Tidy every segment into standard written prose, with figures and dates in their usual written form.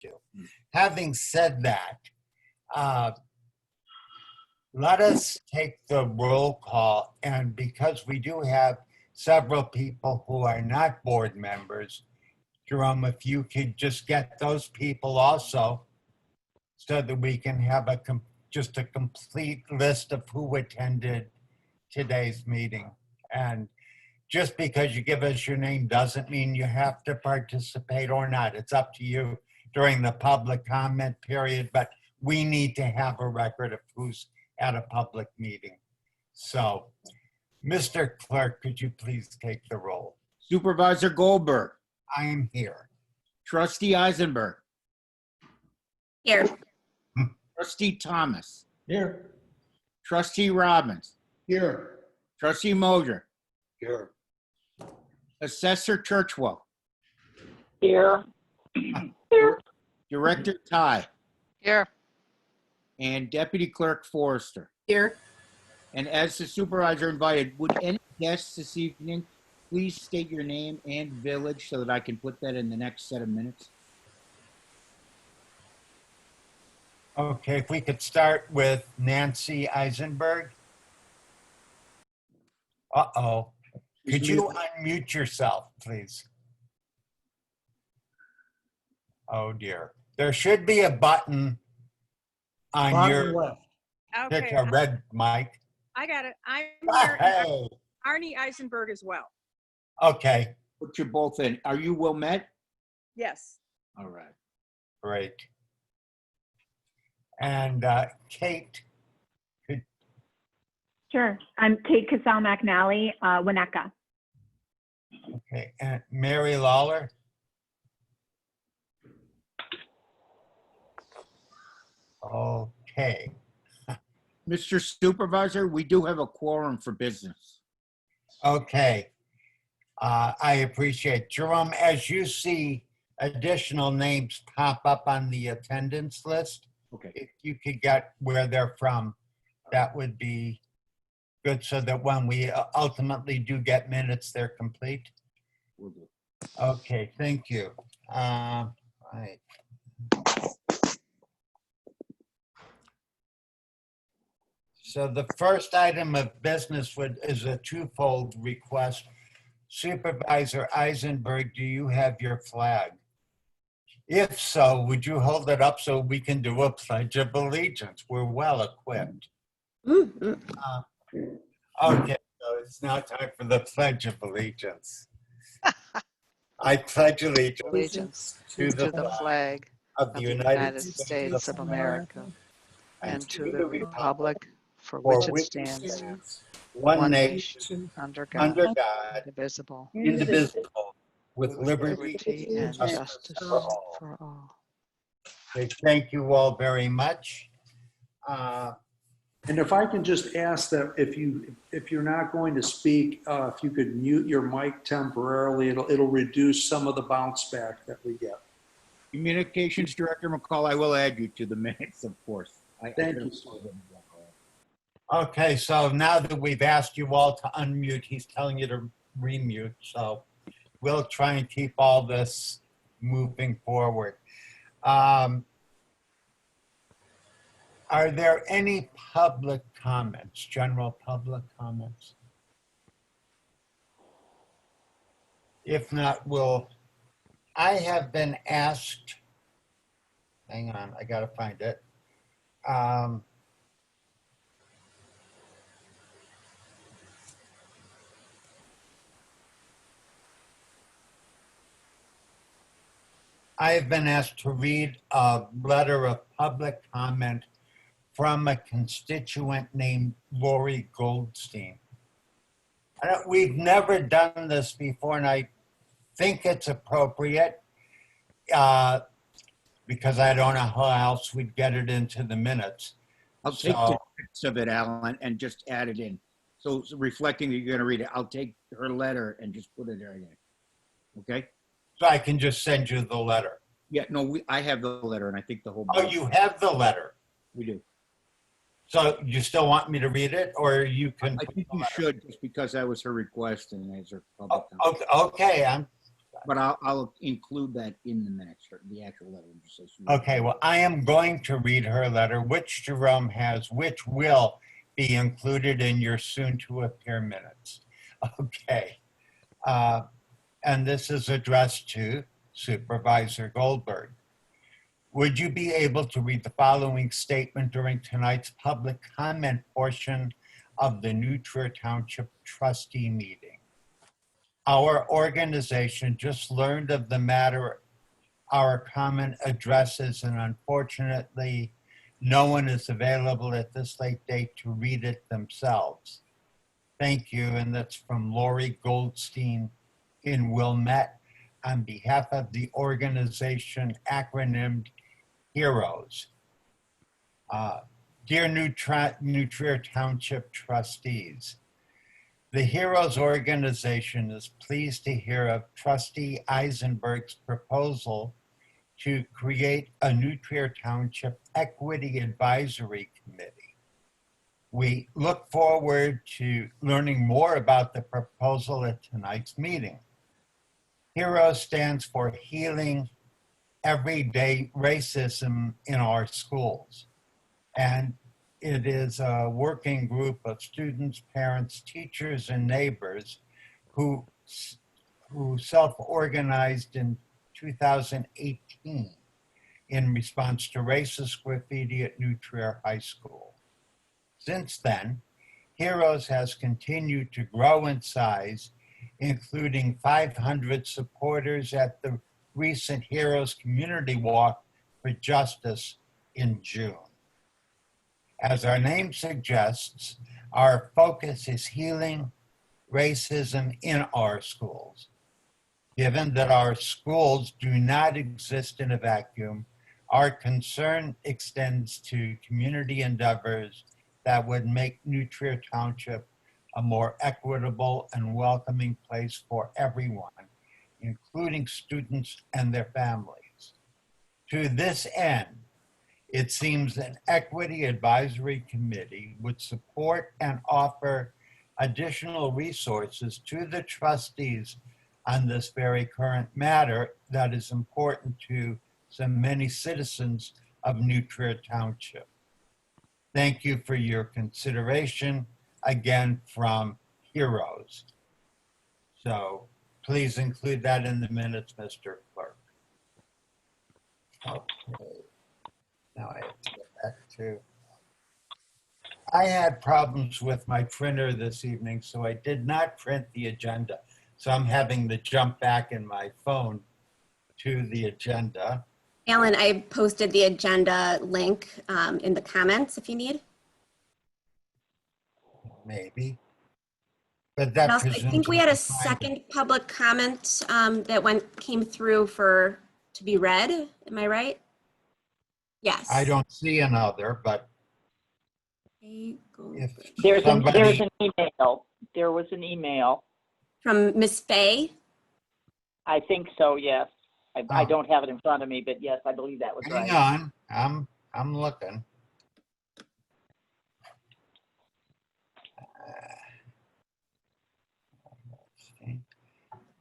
to. Having said that, let us take the roll call, and because we do have several people who are not board members, Jerome, if you could just get those people also, so that we can have just a complete list of who attended today's meeting. And just because you give us your name doesn't mean you have to participate or not. It's up to you during the public comment period, but we need to have a record of who's at a public meeting. So, Mr. Clerk, could you please take the roll? Supervisor Goldberg. I am here. Trustee Eisenberg. Here. Trustee Thomas. Here. Trustee Robbins. Here. Trustee Mosier. Here. Assessor Churchwell. Here. Director Ty. Here. And Deputy Clerk Forrester. Here. And as the supervisor invited, would any guests this evening please state your name and village so that I can put that in the next set of minutes? Okay, if we could start with Nancy Eisenberg. Uh-oh. Could you unmute yourself, please? Oh, dear. There should be a button on your left. pick Okay, a red mic. I got it. I'm Ah, here, and hey, Arnie Eisenberg as well. okay, Put you both in. Are you Wilmette? Yes. All right. great. And Kate, Sure. I'm Kate Cassell McNally, Winnetka. okay, and Mary Lawler. Okay, Mr. Supervisor, we do have a quorum for business. okay. I appreciate. Jerome, as you see additional names pop up on the attendance list, Okay. if you could get where they're from, that would be good, so that when we ultimately do get minutes, they're complete. We'll do. Okay, thank you. Right. So the first item of business is a twofold request. Supervisor Eisenberg, do you have your flag? If so, would you hold it up so we can do a pledge of allegiance? We're well equipped. Okay, so it's now time for the pledge of allegiance. I pledge allegiance to the flag of the United States of America and to the republic for for which it stands, one nation, under under God, God, indivisible, indivisible, with liberty liberty and justice for all. Okay, thank you all very much. And if I can just ask that if you're not going to speak, if you could mute your mic temporarily, it'll reduce some of the bounce back that we get. Communications Director McCall, I will add you to the minutes, of course. Thank you. Okay, so now that we've asked you all to unmute, he's telling you to remute, so we'll try and keep all this moving forward. Are there any public comments, general public comments? If not, I have been asked, hang on, I gotta find it. I have been asked to read a letter of public comment from a constituent named Lori Goldstein. We've never done this before, and I think it's appropriate because I don't know how else we'd get it into the minutes. I'll take the bits of it, Alan, and just add it in. So reflecting that you're going to read it, I'll take her letter and just put it right in. Okay? So I can just send you the letter. Yeah, no, I have the letter, and I think the whole. Oh, you have the letter. We do. So you still want me to read it, or you can? I think you should, just because that was her request and as her public. Okay, But I'll include that in the minutes, or the actual letter. Just so she- Okay, well, I am going to read her letter, which Jerome has, which will be included in your soon-to-appear minutes. Okay. And this is addressed to Supervisor Goldberg. Would you be able to read the following statement during tonight's public comment portion of the Trier Township trustee meeting? Our organization just learned of the matter our comment addresses, and unfortunately, no one is available at this late date to read it themselves. Thank you, and that's from Lori Goldstein in Wilmette on behalf of the organization acronymed HEROES. Dear Nutria Township trustees, the HEROES organization is pleased to hear of Trustee Eisenberg's proposal to create a Trier Township Equity Advisory Committee. We look forward to learning more about the proposal at tonight's meeting. HEROES stands for Healing Everyday Racism in Our Schools. And it is a working group of students, parents, teachers, and neighbors who self-organized in 2018 in response to racist graffiti at Trier High School. Since then, HEROES has continued to grow in size, including 500 supporters at the recent HEROES Community Walk for Justice in June. As our name suggests, our focus is healing racism in our schools. Given that our schools do not exist in a vacuum, our concern extends to community endeavors that would make Trier Township a more equitable and welcoming place for everyone, including students and their families. To this end, it seems an equity advisory committee would support and offer additional resources to the trustees on this very current matter that is important to so many citizens of Trier Township. Thank you for your consideration, again from HEROES. So please include that in the minutes, Mr. Clerk. Okay. Now I have to get back to, I had problems with my printer this evening, so I did not print the agenda. So I'm having to jump back in my phone to the agenda. Alan, I posted the agenda link in the comments if you need. Maybe. But that I think we had a presumes I can find second public comment that came through to be read. Am I right? Yes. I don't see another, but Okay, go if There's somebody, an email. There was an email. from Miss Fay. I think so, yes. I Oh. don't have it in front of me, but yes, I believe that was hang right. on, I'm looking.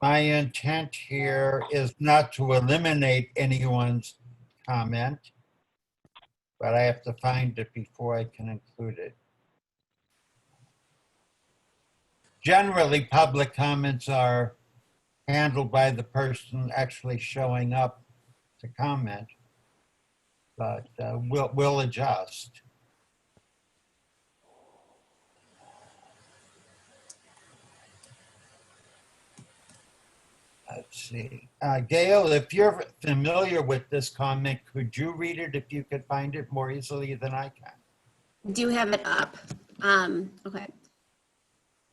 My intent here is not to eliminate anyone's comment, but I have to find it before I can include it. Generally, public comments are handled by the person actually showing up to comment, but we'll adjust. Let's see. Gail, if you're familiar with this comment, could you read it if you could find it more easily than I can? Do have it up. Okay.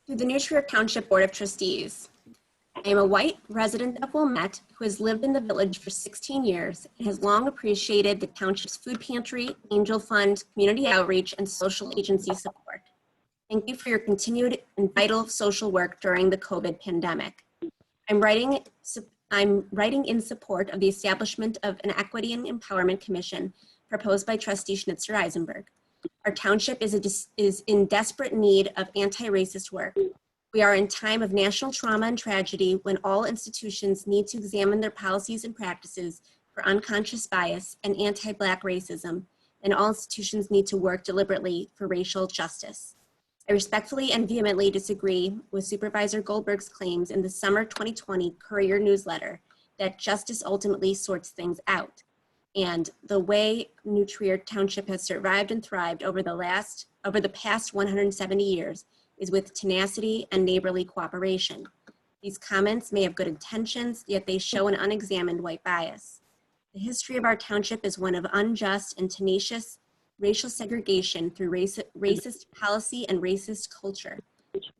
To the Trier Township Board of Trustees. I am a white resident of Wilmette who has lived in the village for 16 years and has long appreciated the township's food pantry, angel fund, community outreach, and social agency support. Thank you for your continued and vital social work during the COVID pandemic. I'm writing in support of the establishment of an Equity and Empowerment Commission proposed by Trustee Schnitzer Eisenberg. Our township is in desperate need of anti-racist work, We are in time of national trauma and tragedy when all institutions need to examine their policies and practices for unconscious bias and anti-Black racism, and all institutions need to work deliberately for racial justice. I respectfully and vehemently disagree with Supervisor Goldberg's claims in the summer 2020 Courier newsletter that justice ultimately sorts things out. And the way Trier Township has survived and thrived over the past 170 years is with tenacity and neighborly cooperation. These comments may have good intentions, yet they show an unexamined white bias. The history of our township is one of unjust and tenacious racial segregation through racist policy and racist culture.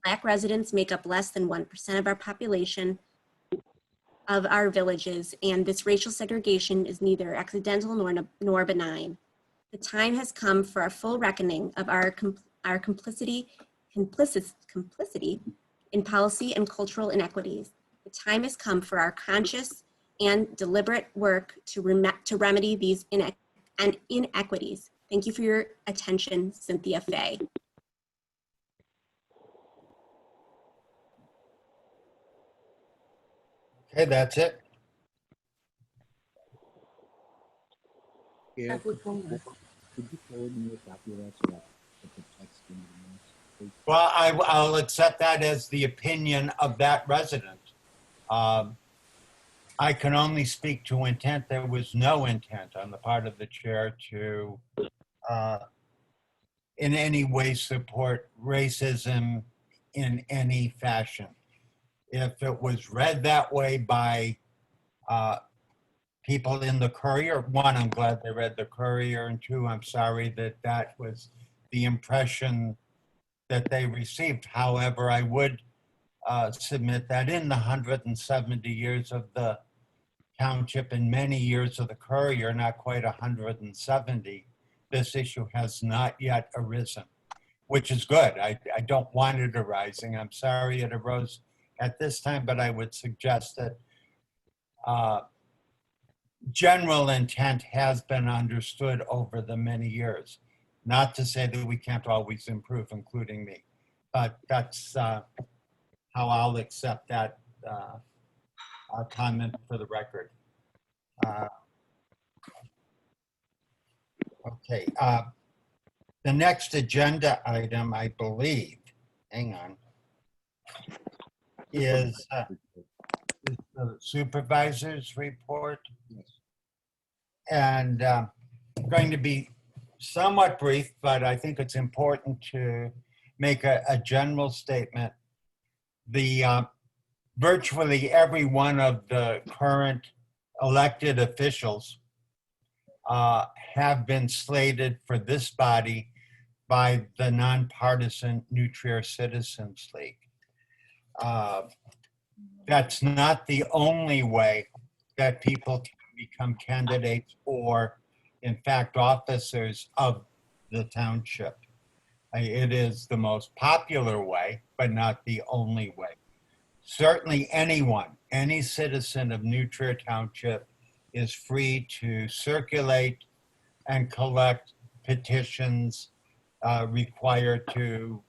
Black residents make up less than 1% of our population of our villages, and this racial segregation is neither accidental nor benign. The time has come for a full reckoning of our complicity in policy and cultural inequities. The time has come for our conscious and deliberate work to remedy these inequities. Thank you for your attention, Cynthia Fay. Okay, that's it. Yeah, could you forward me a copy of that so I can text in the notes, please? Well, I'll accept that as the opinion of that resident. I can only speak to intent. There was no intent on the part of the chair to in any way support racism in any fashion. If it was read that way by people in the Courier, one, I'm glad they read the Courier, and two, I'm sorry that that was the impression that they received. However, I would submit that in the 170 years of the township and many years of the Courier, not quite 170, this issue has not yet arisen, which is good. I don't want it arising. I'm sorry it arose at this time, but I would suggest that general intent has been understood over the many years. Not to say that we can't always improve, including me, but that's how I'll accept that comment for the record. Okay, the next agenda item, I believe, hang on, is the Supervisor's Report. Yes. And I'm going to be somewhat brief, but I think it's important to make a general statement. Virtually every one of the current elected officials have been slated for this body by the nonpartisan Nutria Citizens League. That's not the only way that people can become candidates or, in fact, officers of the township. It is the most popular way, but not the only way. Certainly anyone, any citizen of Trier Township is free to circulate and collect petitions required to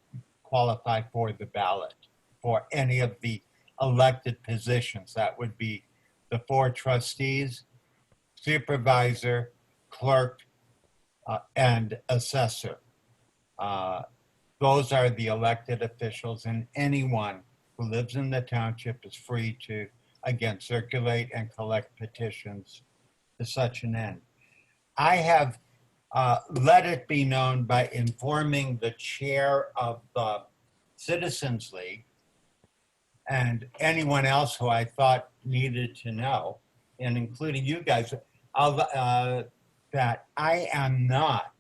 qualify for the ballot for any of the elected positions. That would be the 4 trustees, supervisor, clerk, and assessor. Those are the elected officials, and anyone who lives in the township is free to, again, circulate and collect petitions to such an end. I have let it be known by informing the chair of the Citizens League and anyone else who I thought needed to know, and including you guys, that I am not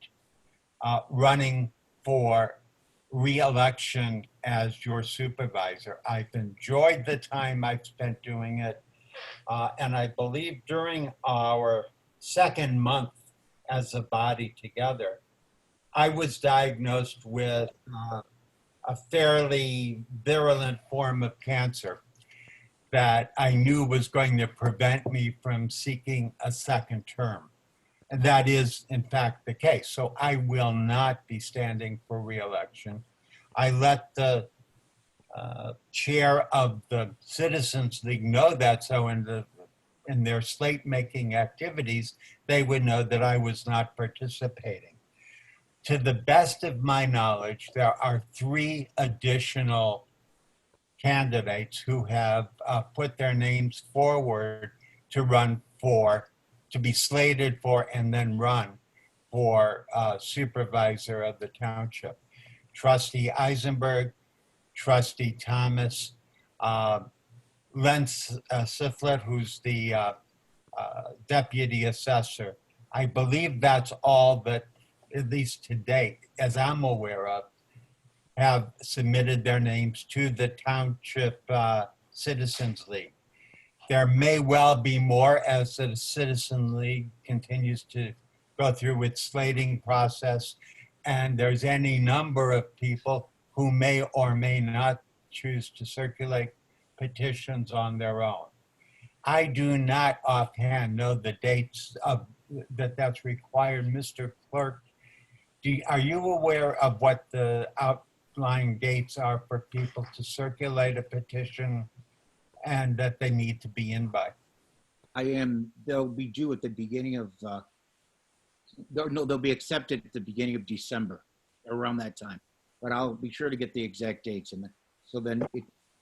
running for re-election as your supervisor. I've enjoyed the time I've spent doing it, and I believe during our second month as a body together, I was diagnosed with a fairly virulent form of cancer that I knew was going to prevent me from seeking a second term. And that is, in fact, the case. So I will not be standing for re-election. I let the chair of the Citizens League know that, so in their slate making activities, they would know that I was not participating. To the best of my knowledge, there are 3 additional candidates who have put their names forward to run for, to be slated for, and then run for supervisor of the township. Trustee Eisenberg, Trustee Thomas, Len Siflet, who's the deputy assessor. I believe that's all that, at least to date, as I'm aware of, have submitted their names to the Township Citizens League. There may well be more as the Citizen League continues to go through its slating process, and there's any number of people who may or may not choose to circulate petitions on their own. I do not offhand know the dates of that's required. Mr. Clerk, are you aware of what the outlying dates are for people to circulate a petition and that they need to be in by? They'll be due at the beginning of, they'll be accepted at the beginning of December, around that time. But I'll be sure to get the exact dates. And so then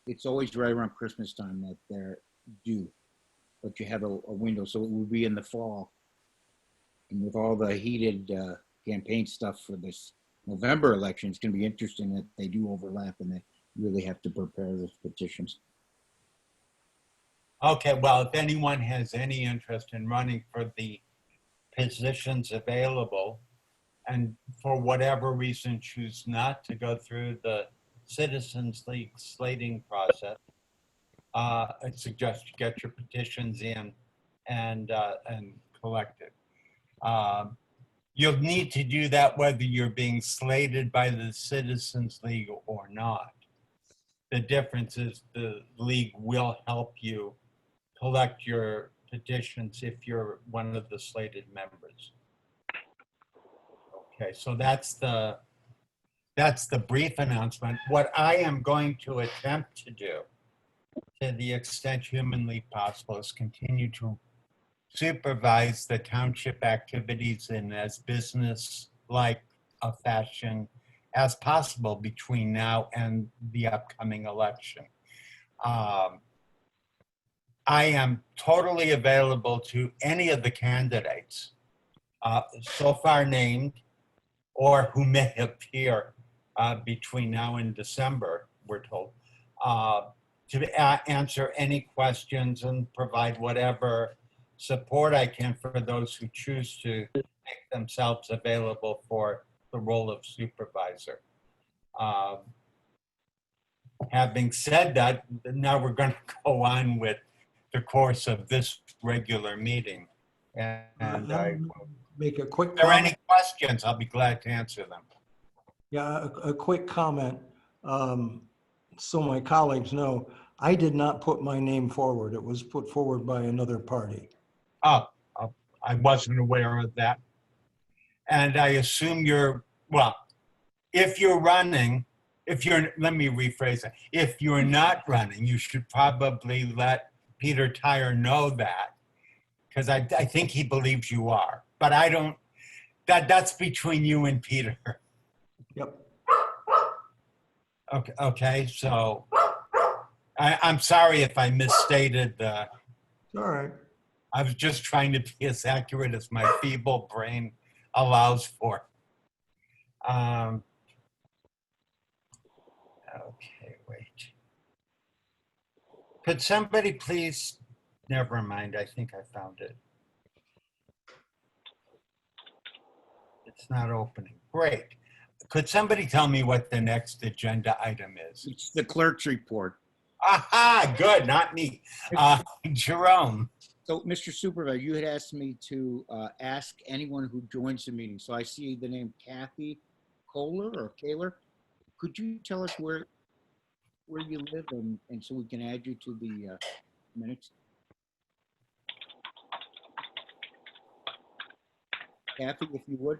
it's always right around Christmas time that they're due. But you have a window, so it will be in the fall. And with all the heated campaign stuff for this November election, it's going to be interesting that they do overlap and they really have to prepare those petitions. Okay, well, if anyone has any interest in running for the positions available and for whatever reason choose not to go through the Citizens League slating process, I suggest you get your petitions in and collect it. You'll need to do that whether you're being slated by the Citizens League or not. The difference is the league will help you collect your petitions if you're one of the slated members. Okay, so that's the brief announcement. What I am going to attempt to do, to the extent humanly possible, is continue to supervise the township activities in as business-like a fashion as possible between now and the upcoming election. I am totally available to any of the candidates so far named or who may appear between now and December, we're told, to answer any questions and provide whatever support I can for those who choose to make themselves available for the role of supervisor. Having said that, now we're going to go on with the course of this regular meeting. And I will make a quick if there are comment. any questions, I'll be glad to answer them. Yeah, a quick comment. So my colleagues know, I did not put my name forward. It was put forward by another party. Oh, I wasn't aware of that. And I assume well, if you're running, let me rephrase it. If you're not running, you should probably let Peter Tyre know that, because I think he believes you are. But I don't, that's between you and Peter. Yep. Okay, so I'm sorry if I misstated the. All right. I was just trying to be as accurate as my feeble brain allows for. Okay, wait. Could somebody please, never mind, I think I found it. It's not opening. Great. Could somebody tell me what the next agenda item is? It's the clerk's report. Aha, good, not me. Jerome. So, Mr. Supervisor, you had asked me to ask anyone who joins the meeting. So I see the name Kathy Kohler or Kaler. Could you tell us where you live and so we can add you to the minutes? Kathy, if you would.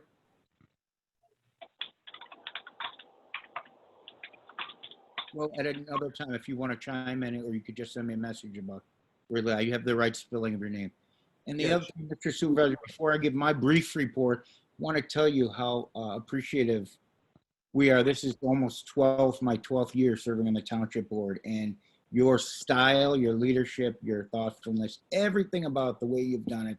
Well, at another time, if you want to chime in, or you could just send me a message about, really, you have the right spelling of your name. And the Yes. other thing, Mr. Supervisor, before I give my brief report, I want to tell you how appreciative we are. This is almost my 12th year serving on the Township Board, and your style, your leadership, your thoughtfulness, everything about the way you've done it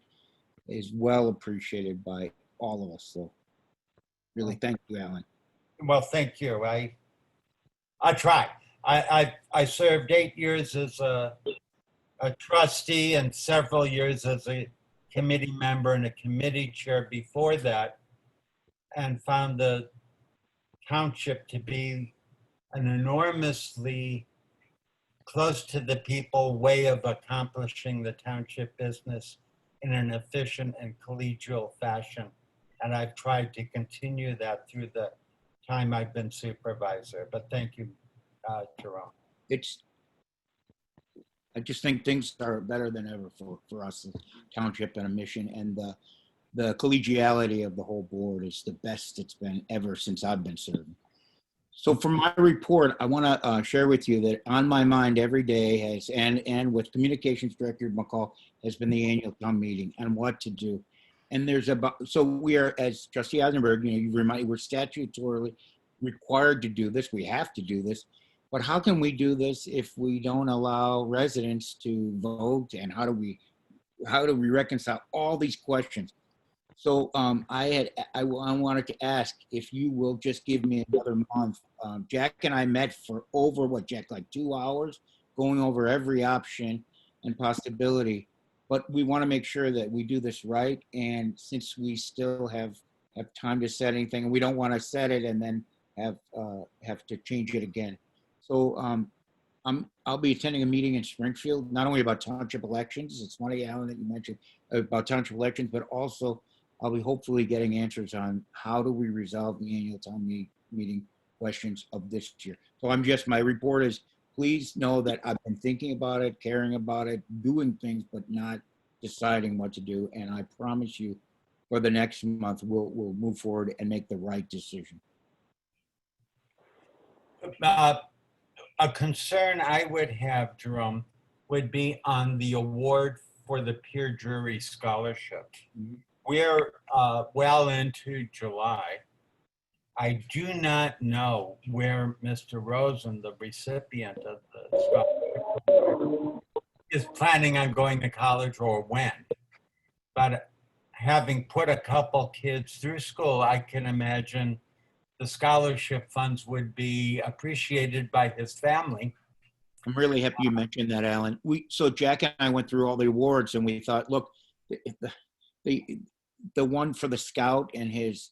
is well appreciated by all of us. So really, thank you, Alan. Well, thank you. I try. I served 8 years as a trustee and several years as a committee member and a committee chair before that, and found the township to be an enormously close to the people way of accomplishing the township business in an efficient and collegial fashion. And I've tried to continue that through the time I've been supervisor. But thank you, Jerome. I just think things are better than ever for us, the township and a mission, and the collegiality of the whole board is the best it's been ever since I've been serving. So for my report, I want to share with you that on my mind every day has, and with Communications Director McCall, has been the annual town meeting and what to do. And there's so we are, as Trustee Eisenberg, you remind, we're statutorily required to do this. We have to do this. But how can we do this if we don't allow residents to vote? And how do we reconcile all these questions? So I wanted to ask if you will just give me another month. Jack and I met for over like 2 hours, going over every option and possibility. But we want to make sure that we do this right. And since we still have time to set anything, and we don't want to set it and then have to change it again. So I'll be attending a meeting in Springfield, not only about township elections. It's funny, Alan, that you mentioned about township elections, but also I'll be hopefully getting answers on how do we resolve the annual town meeting questions of this year. So my report is, please know that I've been thinking about it, caring about it, doing things, but not deciding what to do. And I promise you for the next month, we'll move forward and make the right decision. A concern I would have, Jerome, would be on the award for the peer jury scholarship. We're well into July. I do not know where Mr. Rosen, the recipient of the scholarship, is planning on going to college or when. But having put a couple kids through school, I can imagine the scholarship funds would be appreciated by his family. I'm really happy you mentioned that, Alan. So Jack and I went through all the awards, and we thought, look, the one for the scout and his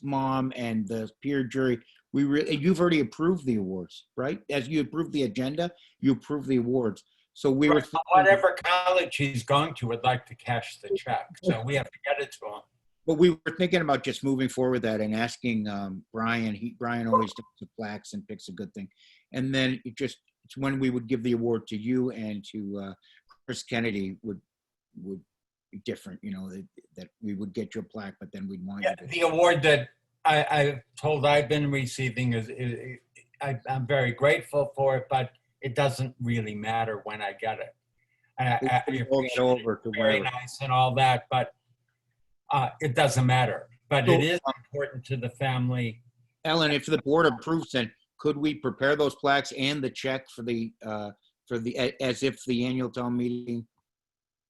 mom and the peer jury, you've already approved the awards, right? As you approved the agenda, you approved the awards. So we were thinking, whatever college he's going to would like to cash the check, so we have to get it to him. But we were thinking about just moving forward with that and asking Brian. Brian always does the plaques and picks a good thing. And then it's when we would give the award to you and to Chris Kennedy would be different, that we would get your plaque, but then we'd want you to. The award that I've told I've been receiving I'm very grateful for it, but it doesn't really matter when I get it. I appreciate it, very nice and all that, but it doesn't matter. But it is important to the family. Ellen, if the board approves, then could we prepare those plaques and the check for the as if the annual town meeting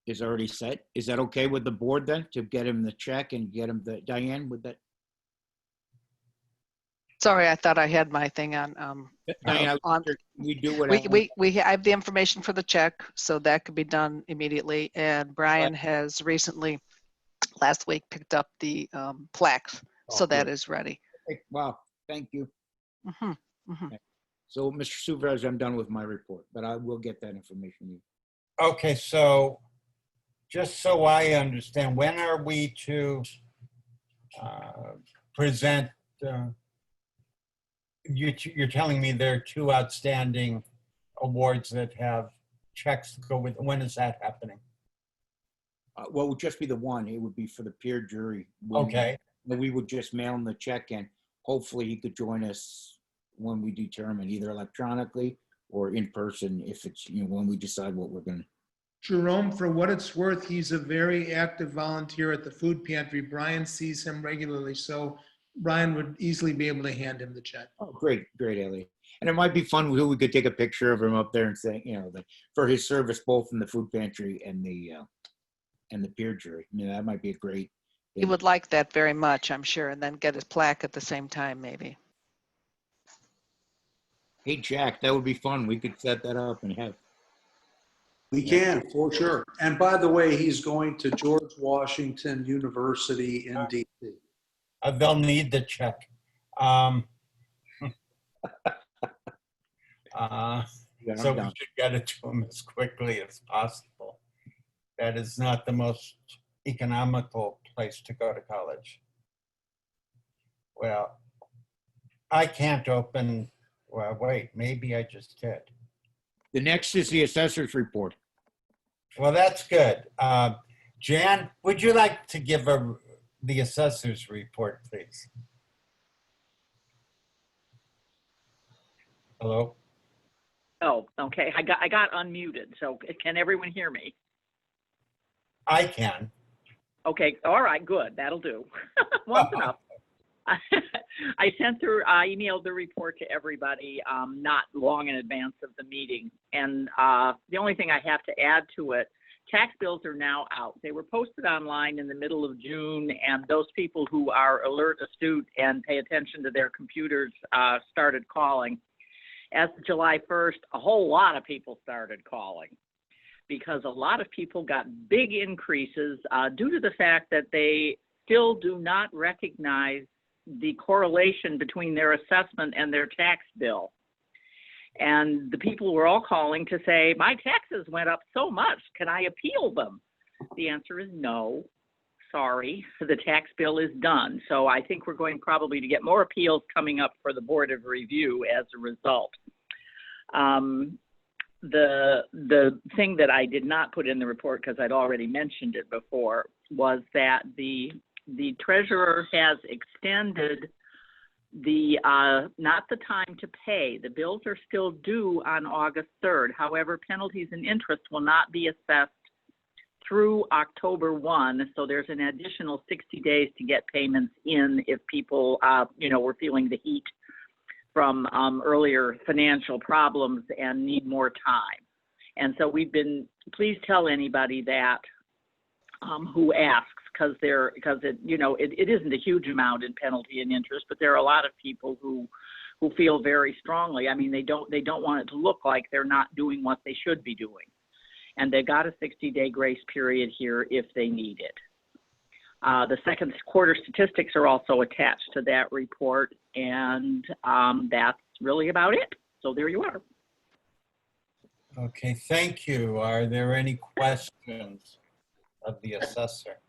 is already set? Is that okay with the board then, to get him the check and get him Diane, with that? Sorry, I thought I had my thing on. Diane, we do whatever. We have the information for the check, so that could be done immediately. And Brian has recently, last week, picked up the plaques, so that is ready. Wow, thank you. Mm-hmm. Mm-hmm. Okay. So, Mr. Supervisor, I'm done with my report, but I will get that information to you. Okay, so just so I understand, when are we to present? You're telling me there are 2 outstanding awards that have checks to go with. When is that happening? Well, it would just be the one. It would be for the peer jury. Okay. We would just mail him the check, and hopefully he could join us when we determine, either electronically or in person, if it's, when we decide what we're gonna. Jerome, for what it's worth, he's a very active volunteer at the food pantry. Brian sees him regularly, so Brian would easily be able to hand him the check. Oh, great, Ellie. And it might be fun, we could take a picture of him up there and say, for his service both in the food pantry and the peer jury. I mean, that might be a great He would like that very much, I'm sure, and then get his plaque at the same time, maybe. Hey, Jack, that would be fun. We could set that up and have. We can, for sure. And by the way, he's going to George Washington University in DC. They'll need the check. So we should get it to him as quickly as possible. That is not the most economical place to go to college. Well, I can't open, well, wait, maybe I just did. The next is the Assessors Report. Well, that's good. Jan, would you like to give the Assessors Report, please? Hello? Oh, okay. I got unmuted. So can everyone hear me? I can. Okay. All right. Good. That'll do. Once enough. I emailed the report to everybody not long in advance of the meeting. And the only thing I have to add to it, tax bills are now out. They were posted online in the middle of June, and those people who are alert, astute, and pay attention to their computers started calling. As of July 1st, a whole lot of people started calling because a lot of people got big increases due to the fact that they still do not recognize the correlation between their assessment and their tax bill. And the people were all calling to say, my taxes went up so much, can I appeal them? The answer is no. Sorry, the tax bill is done. So I think we're going probably to get more appeals coming up for the Board of Review as a result. The thing that I did not put in the report, because I'd already mentioned it before, was that the treasurer has extended the not the time to pay. The bills are still due on August 3rd. However, penalties and interest will not be assessed through October 1. So there's an additional 60 days to get payments in if people, were feeling the heat from earlier financial problems and need more time. And so please tell anybody that who asks, because it isn't a huge amount in penalty and interest, but there are a lot of people who feel very strongly. I mean, they don't want it to look like they're not doing what they should be doing. And they've got a 60-day grace period here if they need it. The second quarter statistics are also attached to that report, and that's really about it. So there you are. Okay, thank you. Are there any questions of the assessor?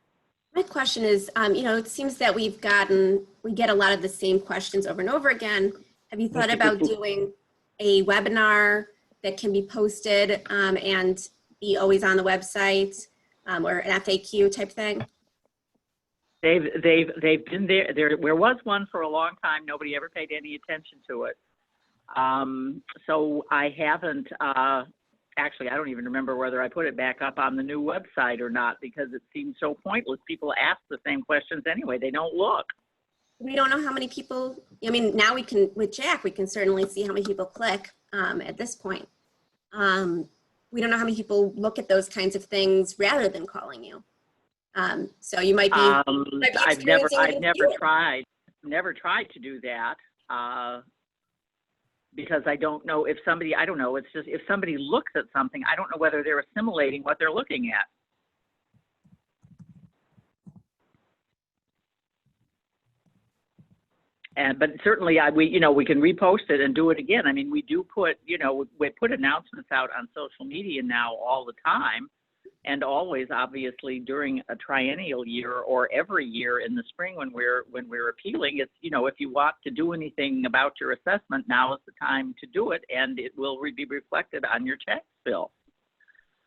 My question is, it seems that we get a lot of the same questions over and over again. Have you thought about doing a webinar that can be posted and be always on the website or an FAQ type thing? They've been there. There was one for a long time. Nobody ever paid any attention to it. So I haven't, actually, I don't even remember whether I put it back up on the new website or not because it seems so pointless. People ask the same questions anyway. They don't look. We don't know how many people, now with Jack, we can certainly see how many people click at this point. We don't know how many people look at those kinds of things rather than calling you. So you might be, I've never tried to do that because I don't know if somebody, I don't know, it's just if somebody looks at something, I don't know whether they're assimilating what they're looking at. But certainly we can repost it and do it again. I mean, we do put, we put announcements out on social media now all the time. And always, obviously, during a triennial year or every year in the spring when we're appealing, it's, if you want to do anything about your assessment, now is the time to do it, and it will be reflected on your tax bill.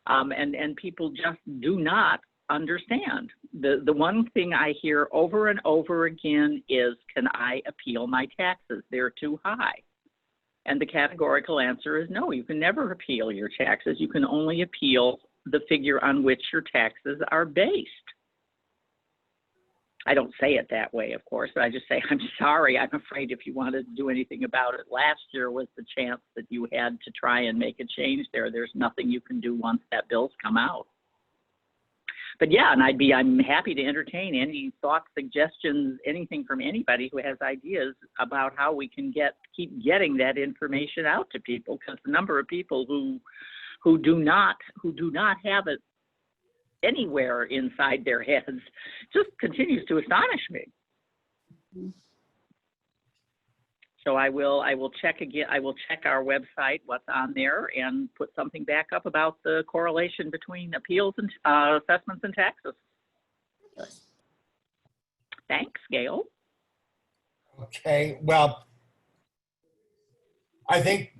And people just do not understand. The one thing I hear over and over again is, can I appeal my taxes? They're too high. And the categorical answer is no, you can never appeal your taxes. You can only appeal the figure on which your taxes are based. I don't say it that way, of course, but I just say, I'm sorry. I'm afraid if you wanted to do anything about it, last year was the chance that you had to try and make a change there. There's nothing you can do once that bill's come out. But yeah, and I'm happy to entertain any thoughts, suggestions, anything from anybody who has ideas about how we can keep getting that information out to people, because the number of people who do not have it anywhere inside their heads just continues to astonish me. So I will check again. I will check our website, what's on there, and put something back up about the correlation between appeals and assessments and taxes. Thanks, Gail. Okay, well, I think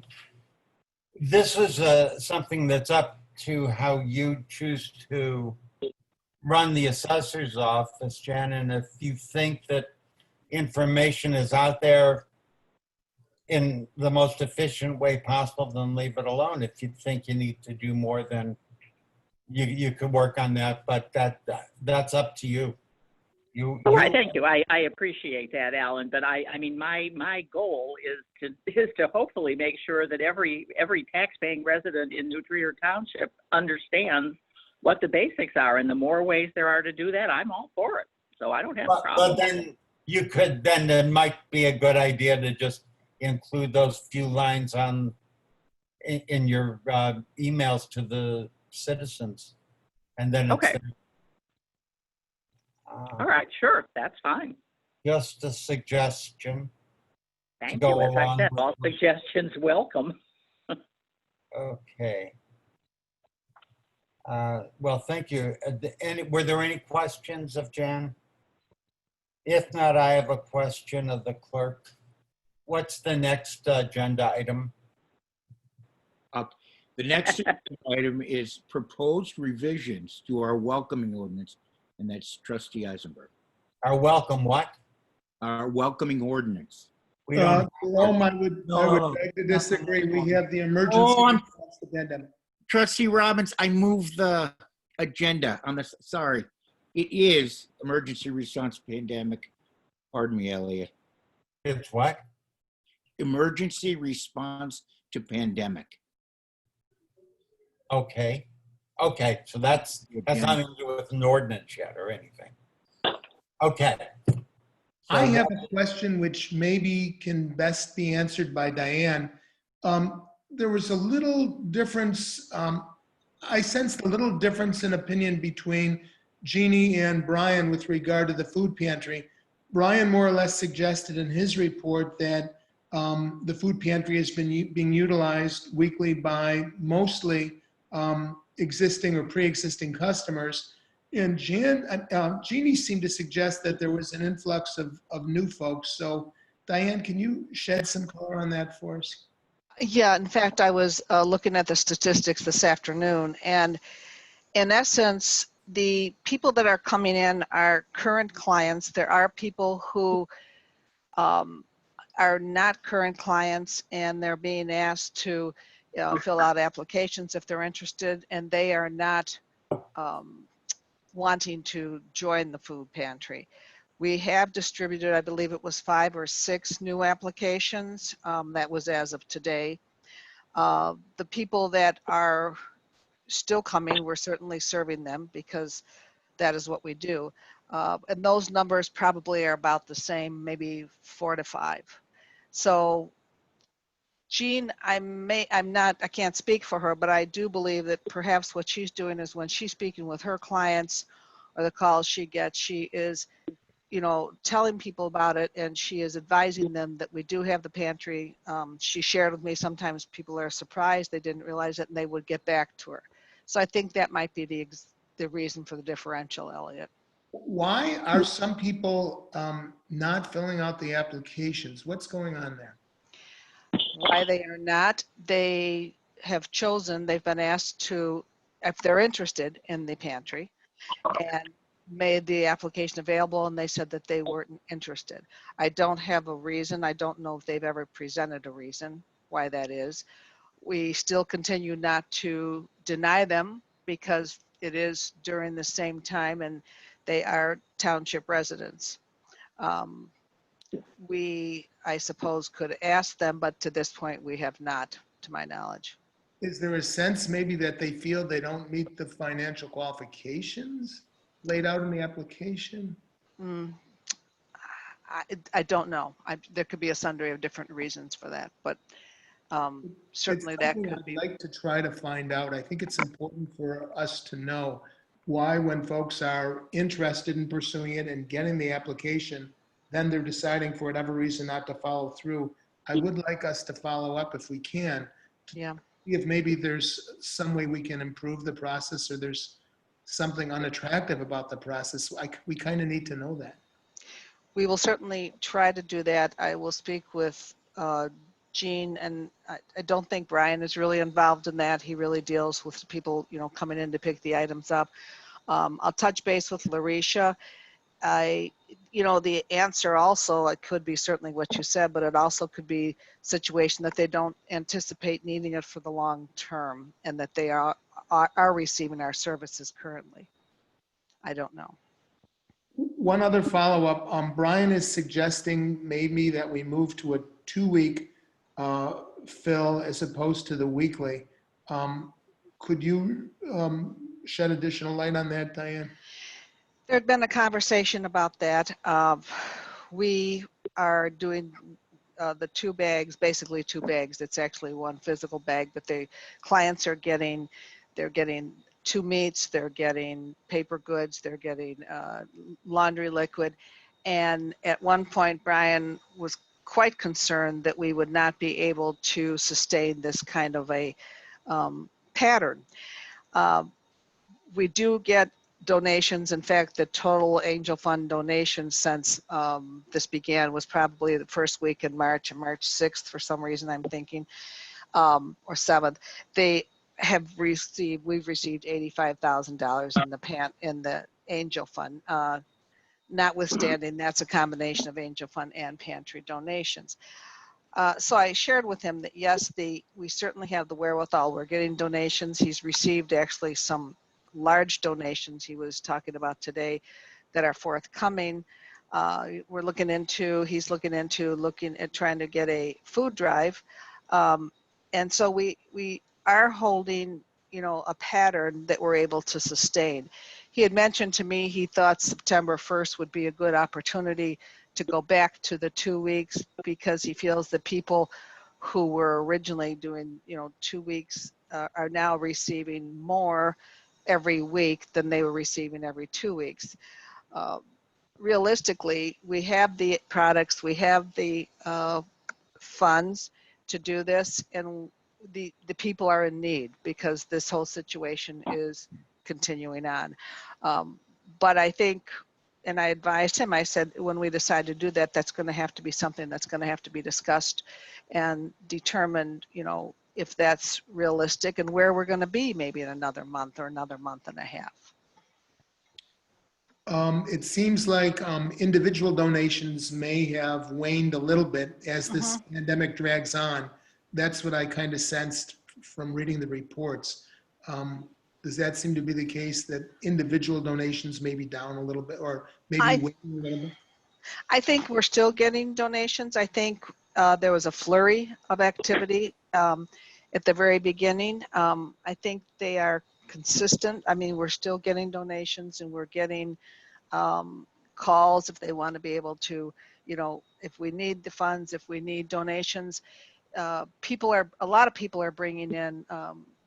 this is something that's up to how you choose to run the assessor's office, Jen. And if you think that information is out there in the most efficient way possible, then leave it alone. If you think you need to do more, then you could work on that, but that's up to you. All right, thank you. I appreciate that, Alan. But I mean, my goal is to hopefully make sure that every taxpaying resident in Trier Township understands what the basics are, and the more ways there are to do that, I'm all for it. So I don't have a problem. But then it might be a good idea to just include those few lines in your emails to the citizens, and then okay. All right, sure, that's fine. Just a suggestion. Thank you. As I said, all suggestions welcome. Okay. Well, thank you. Were there any questions of Jan? If not, I have a question of the clerk. What's the next agenda item? The next item is proposed revisions to our welcoming ordinance, and that's Trustee Eisenberg. Our welcome what? Our welcoming ordinance. We don't. Jerome, I would beg to disagree. We have the emergency response to pandemic. Trustee Robbins, I moved the agenda on this. Sorry. It is emergency response pandemic. Pardon me, Elliot. It's what? Emergency response to pandemic. Okay. Okay. So that's nothing to do with an ordinance yet or anything. Okay. So I have a question which maybe can best be answered by Diane. There was a little difference. I sensed a little difference in opinion between Jeannie and Brian with regard to the food pantry. Brian more or less suggested in his report that the food pantry has been being utilized weekly by mostly existing or pre-existing customers. And Jeannie seemed to suggest that there was an influx of new folks. So Diane, can you shed some color on that for us? Yeah, in fact, I was looking at the statistics this afternoon, and in essence, the people that are coming in are current clients. There are people who are not current clients, and they're being asked to fill out applications if they're interested, and they are not wanting to join the food pantry. We have distributed, I believe it was 5 or 6 new applications. That was as of today. The people that are still coming, we're certainly serving them because that is what we do. And those numbers probably are about the same, maybe 4 to 5. So Jean, I can't speak for her, but I do believe that perhaps what she's doing is when she's speaking with her clients or the calls she gets, she is, telling people about it, and she is advising them that we do have the pantry. She shared with me sometimes people are surprised they didn't realize it, and they would get back to her. So I think that might be the reason for the differential, Elliot. Why are some people not filling out the applications? What's going on there? Why they are not, they have chosen, they've been asked to, if they're interested in the pantry, and made the application available, and they said that they weren't interested. I don't have a reason. I don't know if they've ever presented a reason. why that is. We still continue not to deny them because it is during the same time and they are township residents. We, I suppose, could ask them, but to this point, we have not, to my knowledge. Is there a sense maybe that they feel they don't meet the financial qualifications laid out in the application? Mm, I don't know. There could be a sundry of different reasons for that, but certainly It's that something could I'd be. like to try to find out. I think it's important for us to know why, when folks are interested in pursuing it and getting the application, then they're deciding for whatever reason not to follow through. I would like us to follow up if we can. Yeah. See if maybe there's some way we can improve the process, or there's something unattractive about the process. We kind of need to know that. We will certainly try to do that. I will speak with Gene, and I don't think Brian is really involved in that. He really deals with people, you know, coming in to pick the items up. I'll touch base with Larisha. You know, the answer also, it could be certainly what you said, but it also could be a situation that they don't anticipate needing it for the long term and that they are receiving our services currently. I don't know. One other follow-up, Brian is suggesting maybe that we move to a 2-week fill as opposed to the weekly. Could you shed additional light on that, Diane? There had been a conversation about that. We are doing the 2 bags, basically 2 bags. It's actually 1 physical bag, but the clients are getting, they're getting 2 meats, they're getting paper goods, they're getting laundry liquid. And at one point, Brian was quite concerned that we would not be able to sustain this kind of a pattern. We do get donations. In fact, the total Angel Fund donations since this began was probably the first week in March, and March 6th, for some reason I'm thinking, or 7th. We've received $85,000 in the Angel Fund. Notwithstanding, that's a combination of Angel Fund and pantry donations. So I shared with him that yes, we certainly have the wherewithal. We're getting donations. He's received actually some large donations he was talking about today that are forthcoming. He's looking at trying to get a food drive. And so we are holding, you know, a pattern that we're able to sustain. He had mentioned to me he thought September 1st would be a good opportunity to go back to the 2 weeks because he feels that people who were originally doing, you know, 2 weeks are now receiving more every week than they were receiving every 2 weeks. Realistically, we have the products, we have the funds to do this, and the people are in need because this whole situation is continuing on. But I think, and I advised him, I said, when we decide to do that, that's going to have to be something that's going to have to be discussed and determined, you know, if that's realistic and where we're going to be maybe in another month or another month and a half. It seems like individual donations may have waned a little bit as this pandemic drags on. That's what I kind of sensed from reading the reports. Does that seem to be the case, that individual donations may be down a little bit, or maybe waning a little bit? I think we're still getting donations. I think there was a flurry of activity at the very beginning. I think they are consistent. I mean, we're still getting donations, and we're getting calls if they want to be able to, you know, if we need the funds, if we need donations. A lot of people are bringing in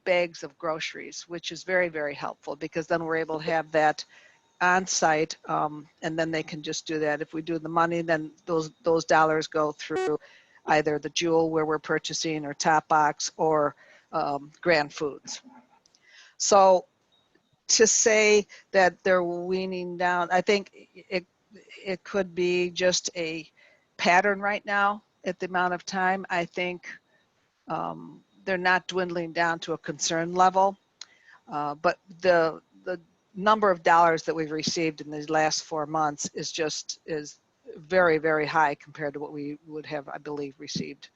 bags of groceries, which is very, very helpful because then we're able to have that on site, and then they can just do that. If we do the money, then those dollars go through either the Jewel where we're purchasing, or Top Box, or Grand Foods. So to say that they're weaning down, I think it could be just a pattern right now at the amount of time. I think they're not dwindling down to a concern level, but the number of dollars that we've received in these last 4 months is very, very high compared to what we would have, I believe, received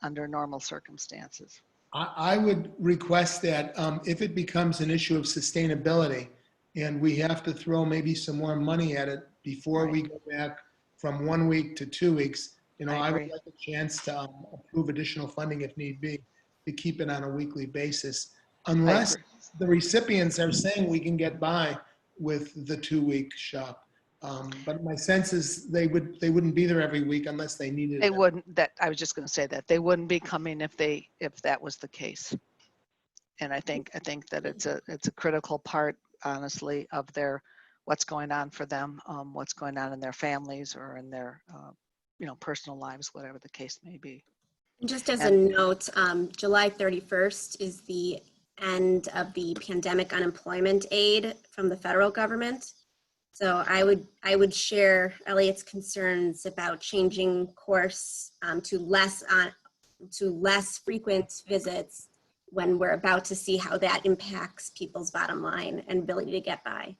under normal circumstances. I would request that if it becomes an issue of sustainability and we have to throw maybe some more money at it before we go back from 1 week to 2 weeks, you know, I I would agree. like a chance to approve additional funding if need be, to keep it on a weekly basis. Unless agree. the recipients are saying we can get by with the 2-week shop. But my sense is they wouldn't be there every week unless they needed They it. wouldn't, that, I was just gonna say that, they wouldn't be coming if that was the case. And I think that it's a critical part, honestly, of what's going on for them, what's going on in their families or in their, personal lives, whatever the case may be. Just as a note, July 31st is the end of the pandemic unemployment aid from the federal government. So I would share Elliot's concerns about changing course to less frequent visits when we're about to see how that impacts people's bottom line and ability to get by.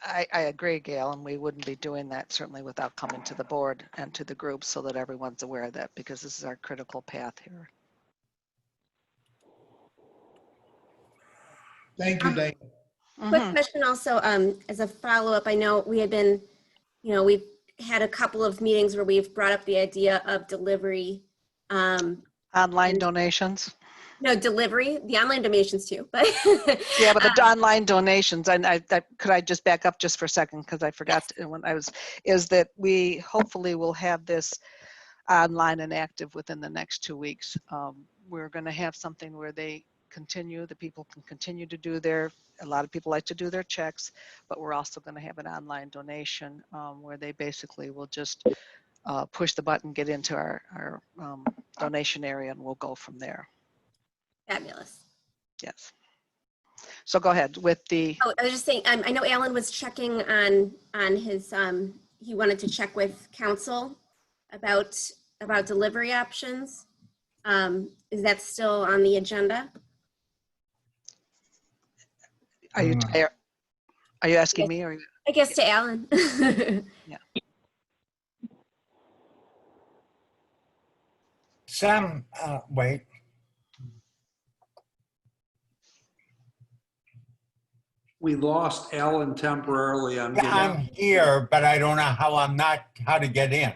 I agree, Gail, and we wouldn't be doing that certainly without coming to the board and to the group so that everyone's aware of that, because this is our critical path here. Thank you, Diane. Quick question also, as a follow-up, I know we had been, we've had a couple of meetings where we've brought up the idea of delivery. Online donations? No, delivery, the online donations too, but. Yeah, but the online donations, and could I just back up just for a second, because I forgot is that we hopefully will have this online and active within the next 2 weeks. We're going to have something where the people can continue to do a lot of people like to do their checks, but we're also going to have an online donation where they basically will just push the button, get into our donation area, and we'll go from there. Fabulous. Yes. So go ahead with the. Oh, I was just saying, I know Alan was checking on his, he wanted to check with council about delivery options. Is that still on the agenda? Are you asking me or? I guess to Alan. Yeah. Wait. We lost Alan temporarily. I'm here, but I don't know how to get in.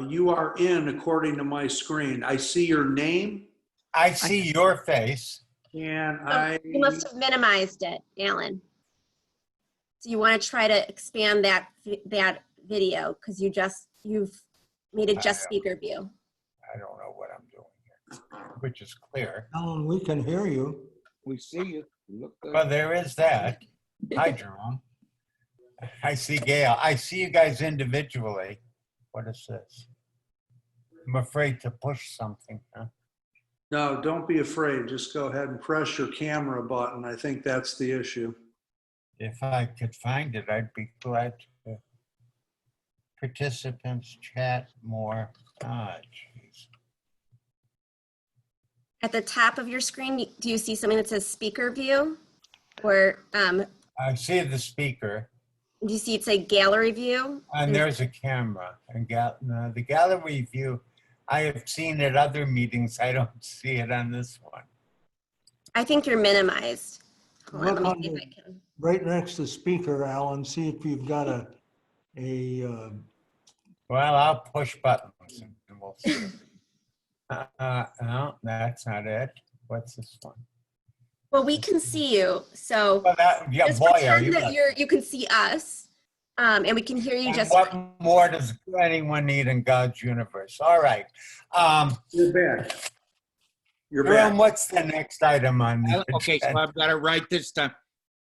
You are in according to my screen. I see your name. I see your face. And You must have minimized it, Alan. So you want to try to expand that video because you've made it just speaker view. I don't know what I'm doing here, which is clear. Alan, we can hear you. We see you. You look good. Well, there is that. Hi, Jerome. I see Gail. I see you guys individually. What is this? I'm afraid to push something. Huh? no, don't be afraid. Just go ahead and press your camera button. I think that's the issue. If I could find it, I'd be glad to. Participants chat more. Ah, jeez. At the top of your screen, do you see something that says speaker view? Or I see the speaker. do you see it say gallery view? And there's a camera. And the gallery view, I have seen at other meetings. I don't see it on this one. I think you're minimized. Hold on, Look let on me see if the- I can. Right next to speaker, Alan, see if you've got a Well, I'll push buttons and we'll see. No, that's not it. What's this one? Well, we can see you, so Well, yeah, just boy, are pretend you. that you can see us, and we can hear you And just what fine. more does anyone need in God's universe? All right. You're back. You're Jerome, back. what's the next item on the Okay, so agenda? I've got it right this time.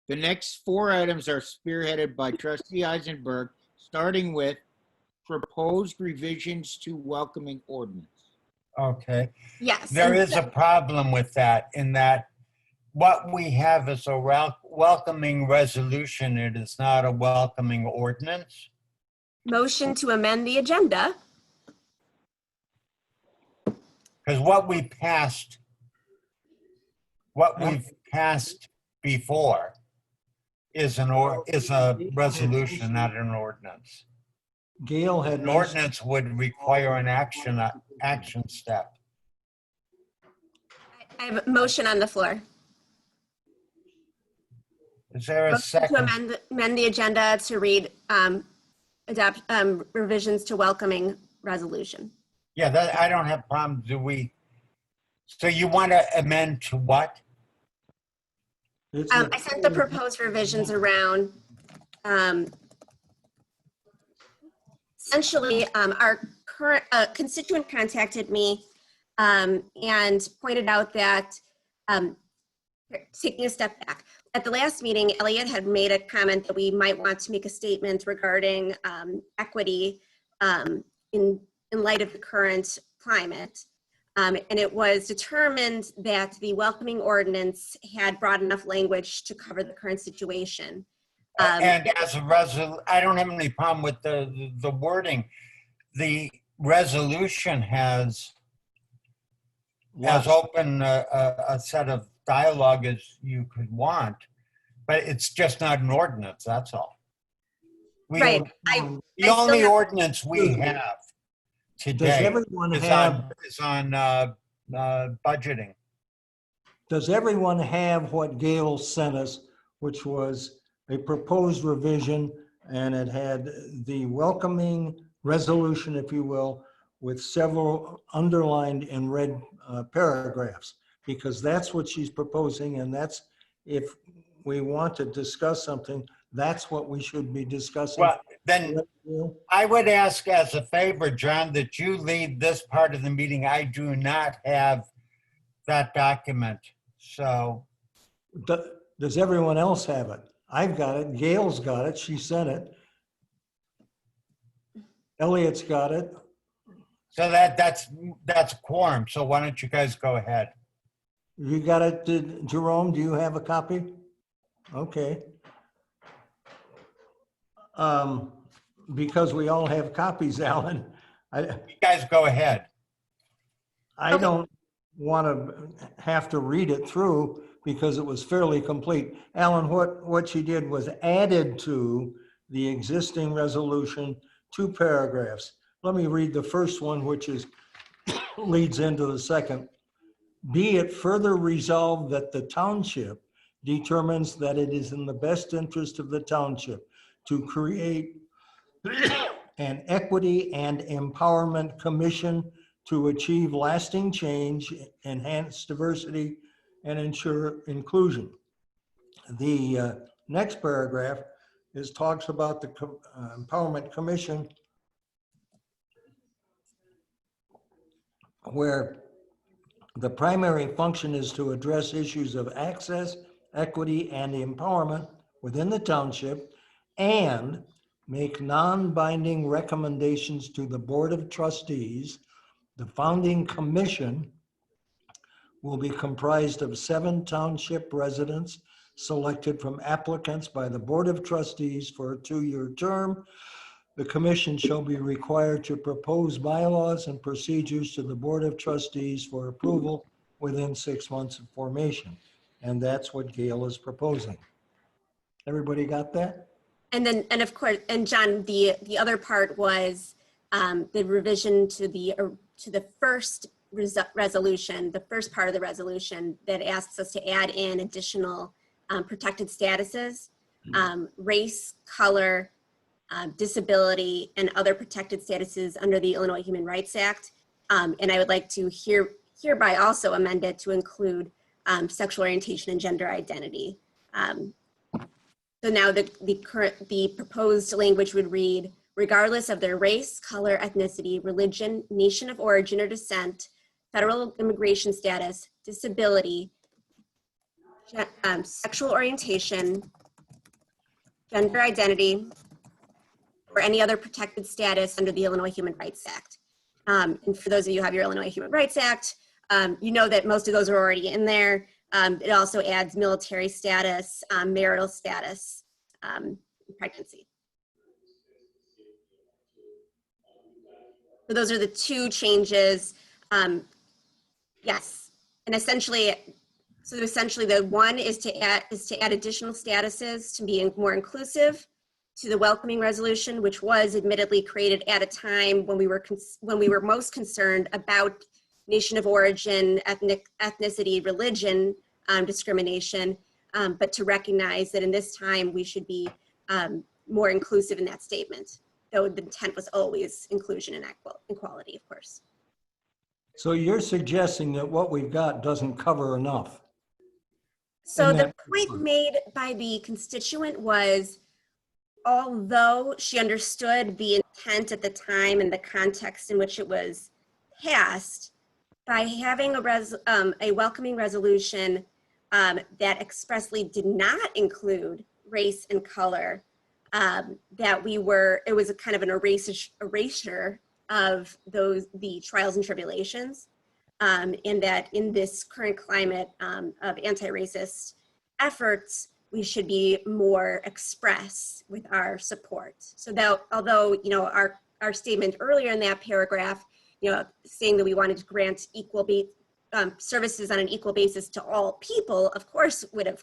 The next 4 items are spearheaded by Trustee Eisenberg, starting with proposed revisions to welcoming ordinance. Okay. Yes. There and is a problem with that in that what we have is a welcoming resolution. It is not a welcoming ordinance. motion to amend the agenda. Because what we've passed before is a resolution, not an ordinance. Gail had. An ordinance would require an action action step. I have a motion on the floor. Is there a Motion to second? amend the agenda to read adopt revisions to welcoming resolution. Yeah, that, I don't have problems. Do we? So you want to amend to what? It's I sent the proposed revisions around. Essentially, our current constituent contacted me and pointed out that, taking a step back, at the last meeting, Elliot had made a comment that we might want to make a statement regarding equity in light of the current climate. And it was determined that the welcoming ordinance had broad enough language to cover the current situation. And as a I don't have any problem with the wording. The resolution has as open a set of dialogue as you could want, but it's just not an ordinance, that's all. Right. The only ordinance we have Does today everyone is have, on budgeting. does everyone have what Gail sent us, which was a proposed revision, and it had the welcoming resolution, if you will, with several underlined in red paragraphs, because that's what she's proposing, and that's, if we want to discuss something, that's what we should be discussing. Well, then I would ask as a favor, John, that you lead this part of the meeting. I do not have that document, so. Does everyone else have it? I've got it. Gail's got it. She sent it. Elliot's got it. So that's quorum. So why don't you guys go ahead? You got it, Jerome? Do you have a copy? Okay. Because we all have copies, Alan, You guys go ahead. I don't want to have to read it through because it was fairly complete. Alan, what she did was added to the existing resolution 2 paragraphs. Let me read the first one, which is leads into the second. Be it further resolved that the township determines that it is in the best interest of the township to create an equity and empowerment commission to achieve lasting change, enhance diversity, and ensure inclusion. The next paragraph talks about the Empowerment Commission, where the primary function is to address issues of access, equity, and empowerment within the township, and make non-binding recommendations to the Board of Trustees. The founding commission will be comprised of 7 township residents selected from applicants by the Board of Trustees for a 2-year term. The commission shall be required to propose bylaws and procedures to the Board of Trustees for approval within 6 months of formation. And that's what Gail is proposing. Everybody got that? And then, and of course, and John, the other part was the revision to the first resolution, the first part of the resolution that asks us to add in additional protected statuses, race, color, disability, and other protected statuses under the Illinois Human Rights Act. And I would like to hereby also amend it to include sexual orientation and gender identity. So now the proposed language would read, regardless of their race, color, ethnicity, religion, nation of origin or descent, federal immigration status, disability, sexual orientation, gender identity, or any other protected status under the Illinois Human Rights Act. And for those of you who have your Illinois Human Rights Act, you know that most of those are already in there. It also adds military status, marital status, pregnancy. So those are the 2 changes. Yes, and essentially the one is to add additional statuses to be more inclusive, to the welcoming resolution, which was admittedly created at a time when we were most concerned about nation of origin, ethnicity, religion discrimination, but to recognize that in this time we should be more inclusive in that statement, though the intent was always inclusion and equality, of course. So you're suggesting that what we've got doesn't cover enough? So And the that- point made by the constituent was, although she understood the intent at the time and the context in which it was passed, by having a welcoming resolution that expressly did not include race and color, it was a kind of an erasure of the trials and tribulations, and that in this current climate of anti-racist efforts, we should be more express with our support. So that although, you know, our statement earlier in that paragraph, you know, saying that we wanted to grant equal services on an equal basis to all people, of course, would have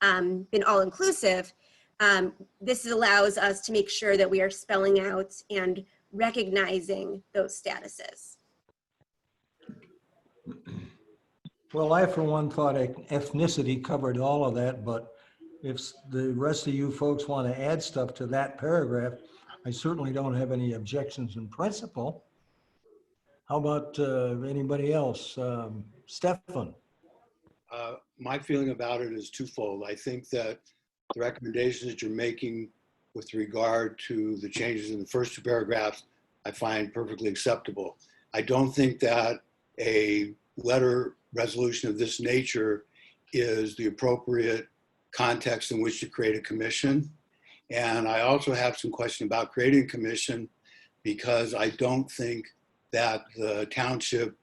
been all inclusive. This allows us to make sure that we are spelling out and recognizing those statuses. Well, I, for one, thought ethnicity covered all of that, but if the rest of you folks want to add stuff to that paragraph, I certainly don't have any objections in principle. How about anybody else? Stefan? My feeling about it is twofold. I think that the recommendations that you're making with regard to the changes in the first two paragraphs, I find perfectly acceptable. I don't think that a letter resolution of this nature is the appropriate context in which to create a commission. And I also have some question about creating a commission because I don't think that the township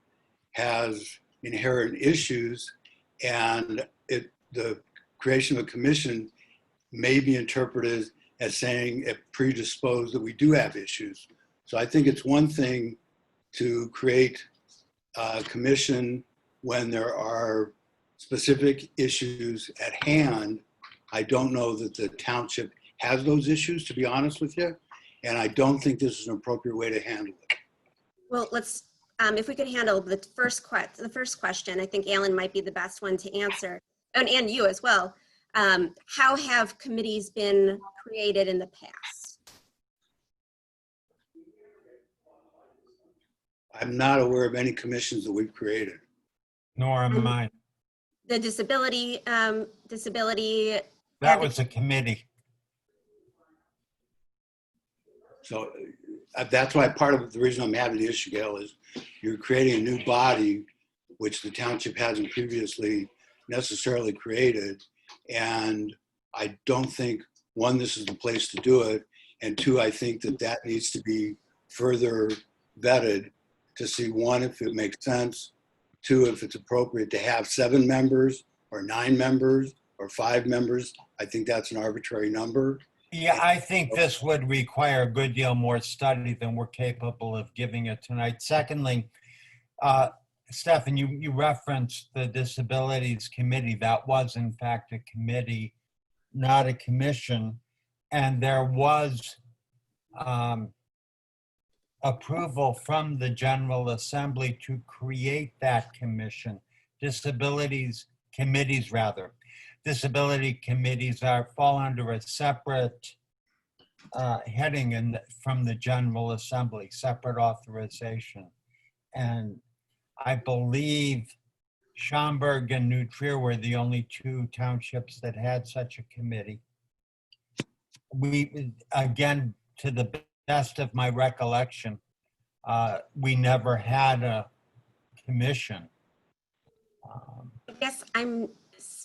has inherent issues, and the creation of a commission may be interpreted as saying it predisposed that we do have issues. So I think it's one thing to create a commission when there are specific issues at hand. I don't know that the township has those issues, to be honest with you, and I don't think this is an appropriate way to handle it. Well, let's, if we could handle the first question, I think Alan might be the best one to answer, and you as well. How have committees been created in the past? I'm not aware of any commissions that we've created. Nor am I. The disability. That was a committee. So that's why part of the reason I'm having the issue, Gail, is you're creating a new body, which the township hasn't previously necessarily created. And I don't think, one, this is the place to do it. And two, I think that that needs to be further vetted to see, one, if it makes sense, two, if it's appropriate to have 7 members or 9 members or 5 members. I think that's an arbitrary number. Yeah, I think this would require a good deal more study than we're capable of giving it tonight. Secondly, Stefan, you referenced the Disabilities Committee. That was, in fact, a committee, not a commission. And there was approval from the General Assembly to create that commission. Disability committees fall under a separate heading from the General Assembly, separate authorization. And I believe Schaumburg and Nutria were the only 2 townships that had such a committee. We, again, to the best of my recollection, we never had a commission. I guess I'm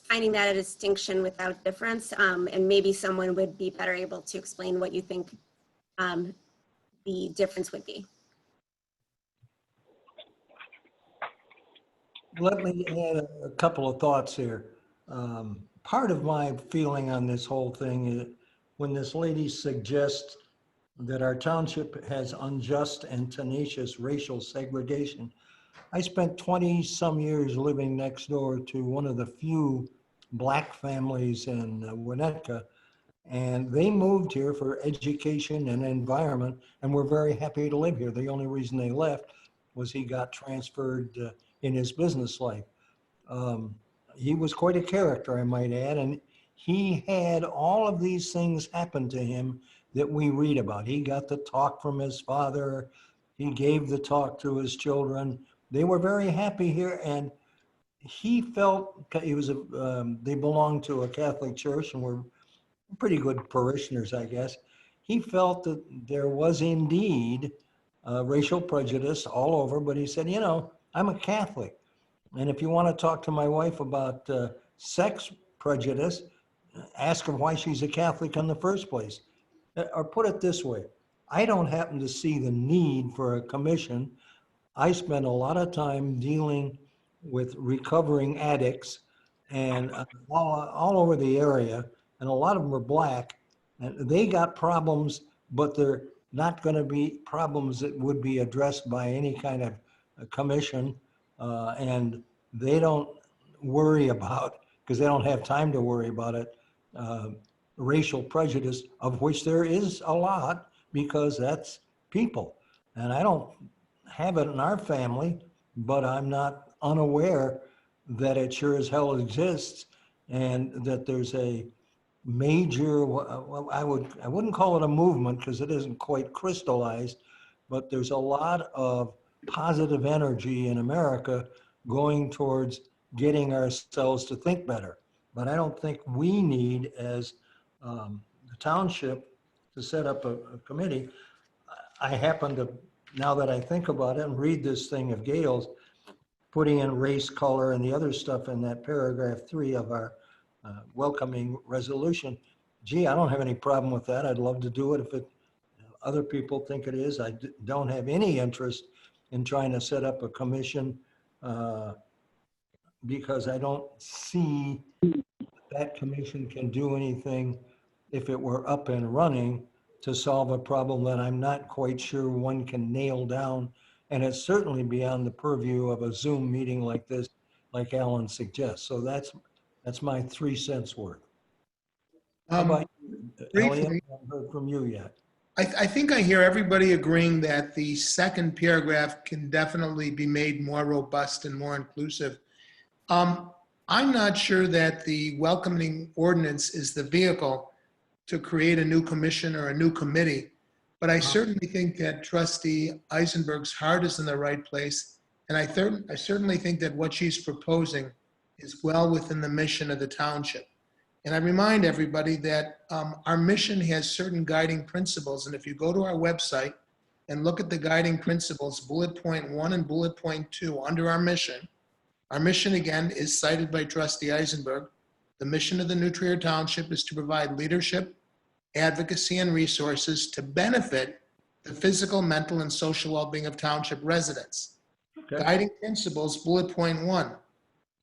finding that a distinction without difference, and maybe someone would be better able to explain what you think the difference would be. Let me add a couple of thoughts here. Part of my feeling on this whole thing is when this lady suggests that our township has unjust and tenacious racial segregation. I spent 20 some years living next door to one of the few Black families in Winnetka, And they moved here for education and environment, and were very happy to live here. The only reason they left was he got transferred in his business life. He was quite a character, I might add, and he had all of these things happen to him that we read about. He got the talk from his father. He gave the talk to his children. They were very happy here, and he felt he was they belonged to a Catholic church and were pretty good parishioners, I guess. He felt that there was indeed racial prejudice all over, but he said, you know, I'm a Catholic. And if you want to talk to my wife about sex prejudice, ask her why she's a Catholic in the first place. Or put it this way, I don't happen to see the need for a commission. I spend a lot of time dealing with recovering addicts and all over the area, and a lot of them are Black, and they got problems, but they're not going to be problems that would be addressed by any kind of a commission, and they don't worry about, because they don't have time to worry about it, racial prejudice, of which there is a lot, because that's people. And I don't have it in our family, but I'm not unaware that it sure as hell exists, and that there's a major, well, I wouldn't call it a movement because it isn't quite crystallized, but there's a lot of positive energy in America going towards getting ourselves to think better. But I don't think we need, as the township, to set up a committee. I happen to, now that I think about it and read this thing of Gail's, putting in race, color, and the other stuff in that paragraph 3 of our welcoming resolution. Gee, I don't have any problem with that. I'd love to do it if other people think it is. I don't have any interest in trying to set up a commission because I don't see that commission can do anything if it were up and running to solve a problem that I'm not quite sure one can nail down. And it's certainly beyond the purview of a Zoom meeting like this, like Alan suggests. So that's my 3 cents worth. How about you, Elliot? I haven't heard from you yet. I think I hear everybody agreeing that the second paragraph can definitely be made more robust and more inclusive. I'm not sure that the welcoming ordinance is the vehicle to create a new commission or a new committee, but I certainly think that Trustee Eisenberg's heart is in the right place, and I certainly think that what she's proposing is well within the mission of the township. And I remind everybody that our mission has certain guiding principles. And if you go to our website and look at the guiding principles, bullet point 1 and bullet point 2 under our mission again is cited by Trustee Eisenberg. The mission of the New Trier Township is to provide leadership, advocacy, and resources to benefit the physical, mental, and social well-being of township residents. Okay. Guiding principles, bullet point 1.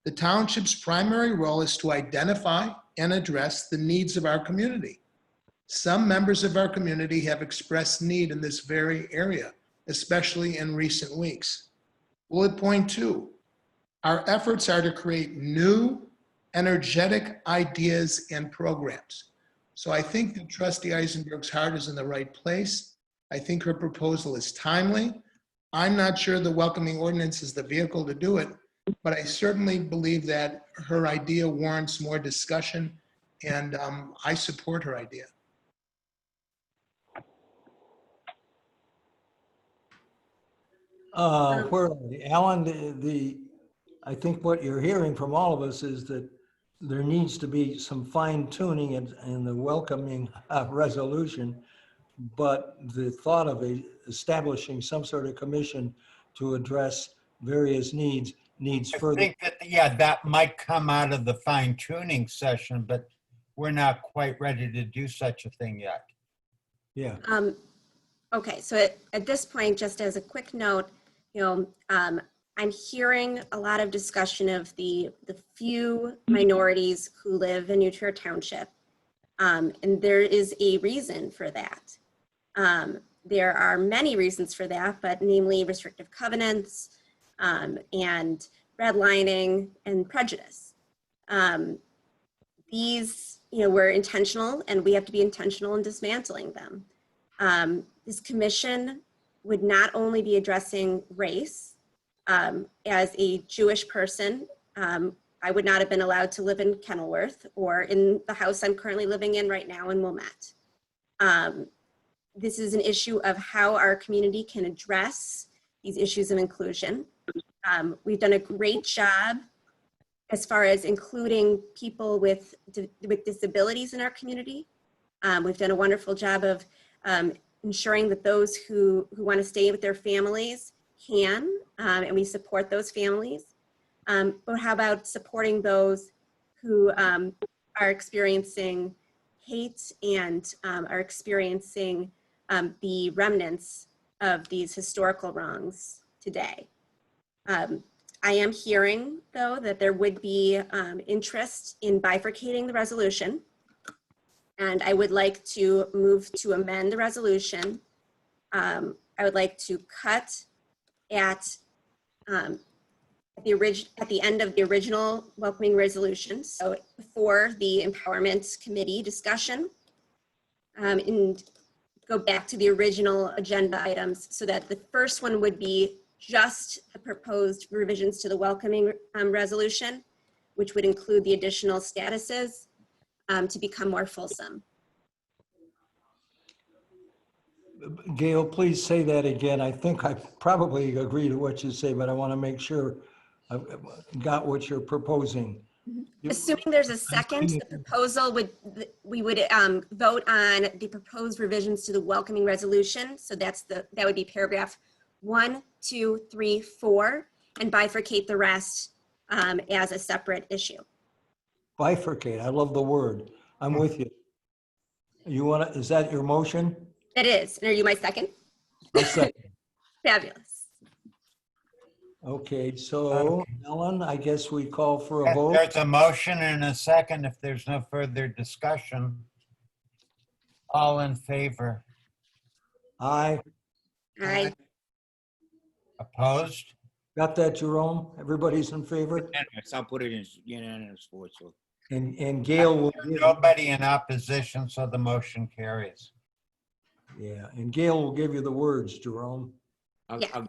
The township's primary role is to identify and address the needs of our community. Some members of our community have expressed need in this very area, especially in recent weeks. Bullet point 2, our efforts are to create new, energetic ideas and programs. So I think that Trustee Eisenberg's heart is in the right place. I think her proposal is timely. I'm not sure the welcoming ordinance is the vehicle to do it, but I certainly believe that her idea warrants more discussion, and I support her idea. Where, Alan, I think what you're hearing from all of us is that there needs to be some fine tuning in the welcoming resolution, but the thought of establishing some sort of commission to address various needs further. I think that, yeah, that might come out of the fine tuning session, but we're not quite ready to do such a thing yet. Yeah. Okay, so at this point, just as a quick note, I'm hearing a lot of discussion of the few minorities who live in New Trier Township, and there is a reason for that. There are many reasons for that, but namely restrictive covenants and redlining and prejudice. These we're intentional, and we have to be intentional in dismantling them. This commission would not only be addressing race. As a Jewish person, I would not have been allowed to live in Kenilworth or in the house I'm currently living in right now in Wilmette. This is an issue of how our community can address these issues of inclusion. We've done a great job as far as including people with disabilities in our community. We've done a wonderful job of ensuring that those who want to stay with their families can, and we support those families. But how about supporting those who are experiencing hate and are experiencing the remnants of these historical wrongs today? I am hearing, though, that there would be interest in bifurcating the resolution. And I would like to move to amend the resolution. I would like to cut at the end of the original welcoming resolution. So before the Empowerment Committee discussion, and go back to the original agenda items so that the first one would be just the proposed revisions to the welcoming resolution, which would include the additional statuses to become more fulsome. Gail, please say that again. I think I probably agree to what you say, but I want to make sure I've got what you're proposing. Assuming there's a second, the proposal we would vote on the proposed revisions to the welcoming resolution. So that would be paragraph 1, 2, 3, 4, and bifurcate the rest as a separate issue. Bifurcate, I love the word. I'm with you. You want to, is that your motion? It is. And are you my second? A second. Fabulous. Okay, so Ellen, I guess we call for a vote. There's a motion and a second. If there's no further discussion, all in favor? Aye. Aye. Opposed? Got that, Jerome? Everybody's in favor? Unanimous. I'll put it in unanimous vote. So And Gail will give, Nobody in opposition, so the motion carries. yeah, and Gail will give you the words, Jerome, I'll, Yeah. I'll,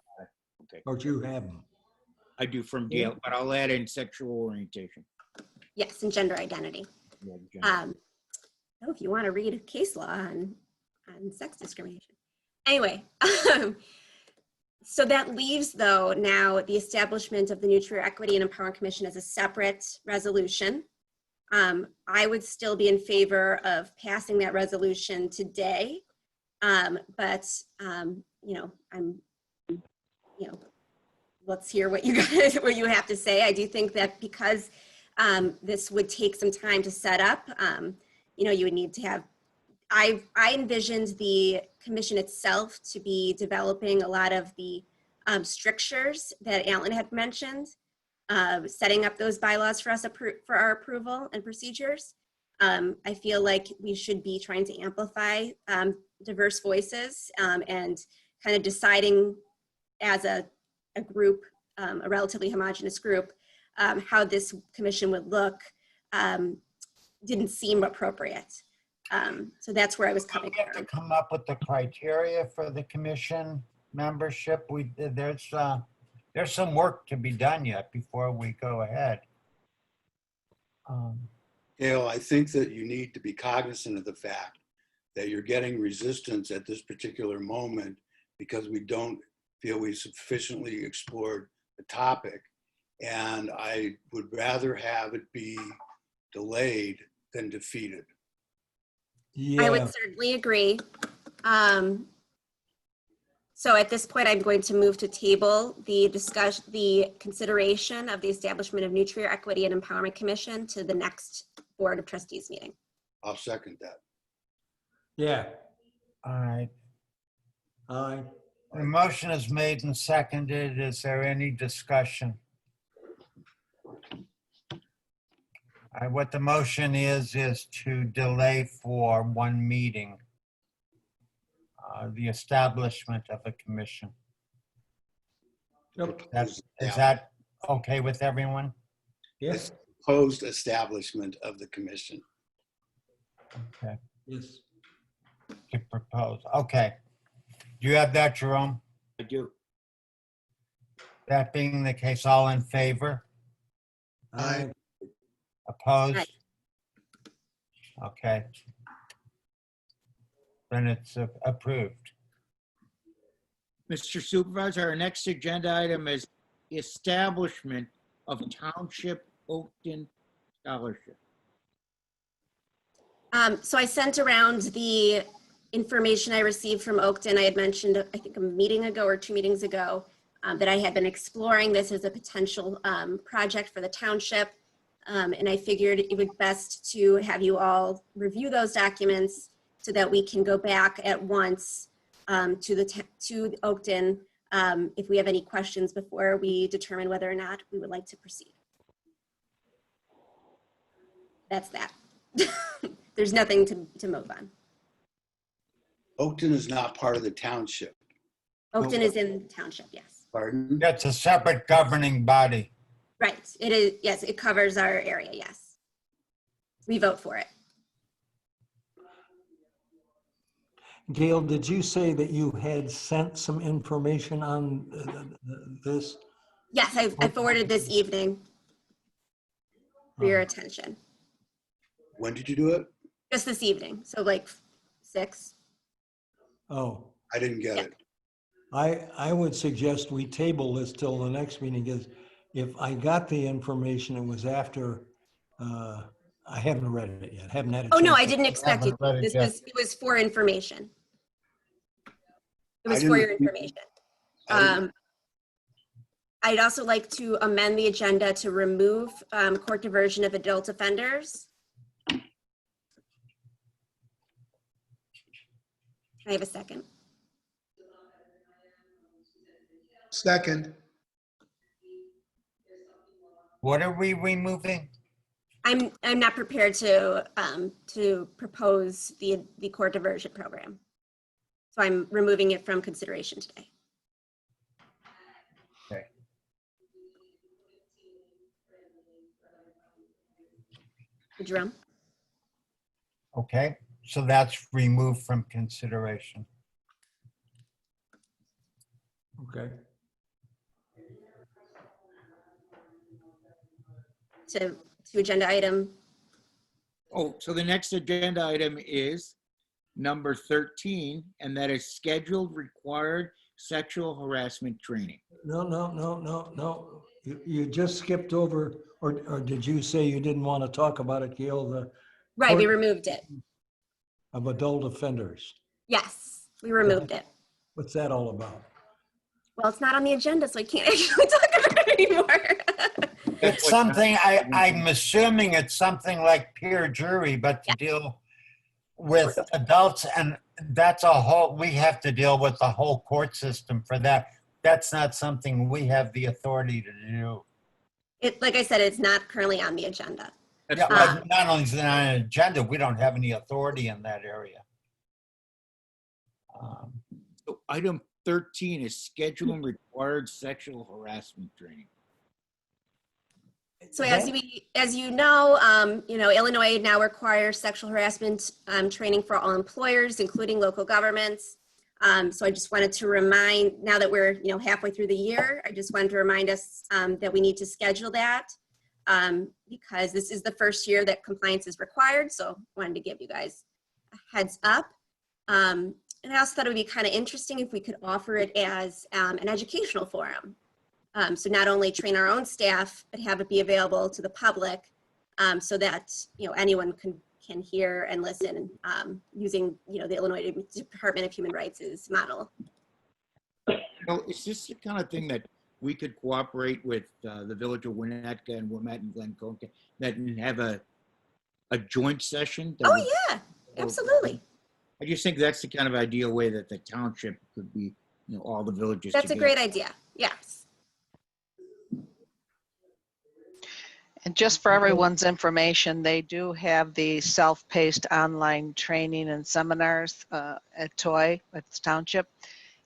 okay. or you have them. I do from Gail, but I'll add in sexual orientation. Yes, and gender identity. Yeah, gender. If you want to read case law on sex discrimination. Anyway, so that leaves, though, now the establishment of the Nutria Equity and Empowerment Commission as a separate resolution. I would still be in favor of passing that resolution today, but let's hear what you guys, what you have to say. I do think that because this would take some time to set up, you would need to have, I envisioned the commission itself to be developing a lot of the strictures that Alan had mentioned, setting up those bylaws for us for our approval and procedures. I feel like we should be trying to amplify diverse voices and kind of deciding as a group, a relatively homogeneous group, how this commission would look didn't seem appropriate. So that's where I was coming We have to from. come up with the criteria for the commission membership. There's some work to be done yet before we go ahead. Gail, I think that you need to be cognizant of the fact that you're getting resistance at this particular moment because we don't feel we sufficiently explored the topic. And I would rather have it be delayed than defeated. Yeah. I would certainly agree. So at this point, I'm going to move to table the consideration of the establishment of Nutria Equity and Empowerment Commission to the next Board of Trustees meeting. I'll second that. Yeah. All right. Aye. The motion is made and seconded. Is there any discussion? What the motion is to delay for one meeting the establishment of a commission. Yep. Is that okay with everyone? Yes. Proposed establishment of the commission. Okay, Yes. to propose. Okay. Do you have that, Jerome? I do. That being the case, all in favor? Aye. Opposed? Aye. Okay. Then it's approved. Mr. Supervisor, our next agenda item is establishment of Township Oakton Scholarship. So I sent around the information I received from Oakton. I had mentioned, I think a meeting ago or 2 meetings ago, that I had been exploring this as a potential project for the township. And I figured it would best to have you all review those documents so that we can go back at once to Oakton if we have any questions before we determine whether or not we would like to proceed. That's that. There's nothing to move on. Oakton is not part of the township. Oakton is in township, yes. Pardon? That's a separate governing body. Right, it is, yes, it covers our area, yes. We vote for it. Gail, did you say that you had sent some information on this? Yes, I forwarded this evening for your attention. When did you do it? Just this evening, so like 6. Oh, I didn't get Yeah. it. I would suggest we table this till the next meeting, because if I got the information, it was after, I haven't read it yet, haven't had a Oh, no, chance I to- didn't expect you. Haven't read it yet. It was for information. It I was for your didn't- information. I didn't- I'd also like to amend the agenda to remove court diversion of adult offenders. Can I have a second? Second. What are we removing? I'm not prepared to propose the court diversion program. So I'm removing it from consideration today. Okay. Jerome? Okay, so that's removed from consideration. Okay. To agenda item, Oh, so the next agenda item is number 13, and that is scheduled required sexual harassment training. No. You just skipped over, or did you say you didn't want to talk about it, Gail, the right, we Court- removed it. of adult offenders? Yes, we removed it. What's that all about? Well, it's not on the agenda, so I can't actually talk about it anymore. It's something, I'm assuming it's something like peer jury, but to deal with adults, and that's a whole, we have to deal with the whole court system for that. That's not something we have the authority to do. Like I said, it's not currently on the agenda. That's Yeah, fine. but not only is it on an agenda, we don't have any authority in that area. So item 13 is scheduling required sexual harassment training. So as you know, Illinois now requires sexual harassment training for all employers, including local governments. So I just wanted to remind, now that we're halfway through the year, I just wanted to remind us that we need to schedule that because this is the first year that compliance is required. So I wanted to give you guys a heads up. And I also thought it would be kind of interesting if we could offer it as an educational forum. So not only train our own staff, but have it be available to the public so that anyone can hear and listen using the Illinois Department of Human Rights' model. Is this the kind of thing that we could cooperate with the Village of Winnetka and Wilmette and Glen Coke and have a joint session? Oh yeah, absolutely. I just think that's the kind of ideal way that the township could be, all the villages. That's a together. great idea. Yes. And just for everyone's information, they do have the self-paced online training and seminars at Toy, at the township.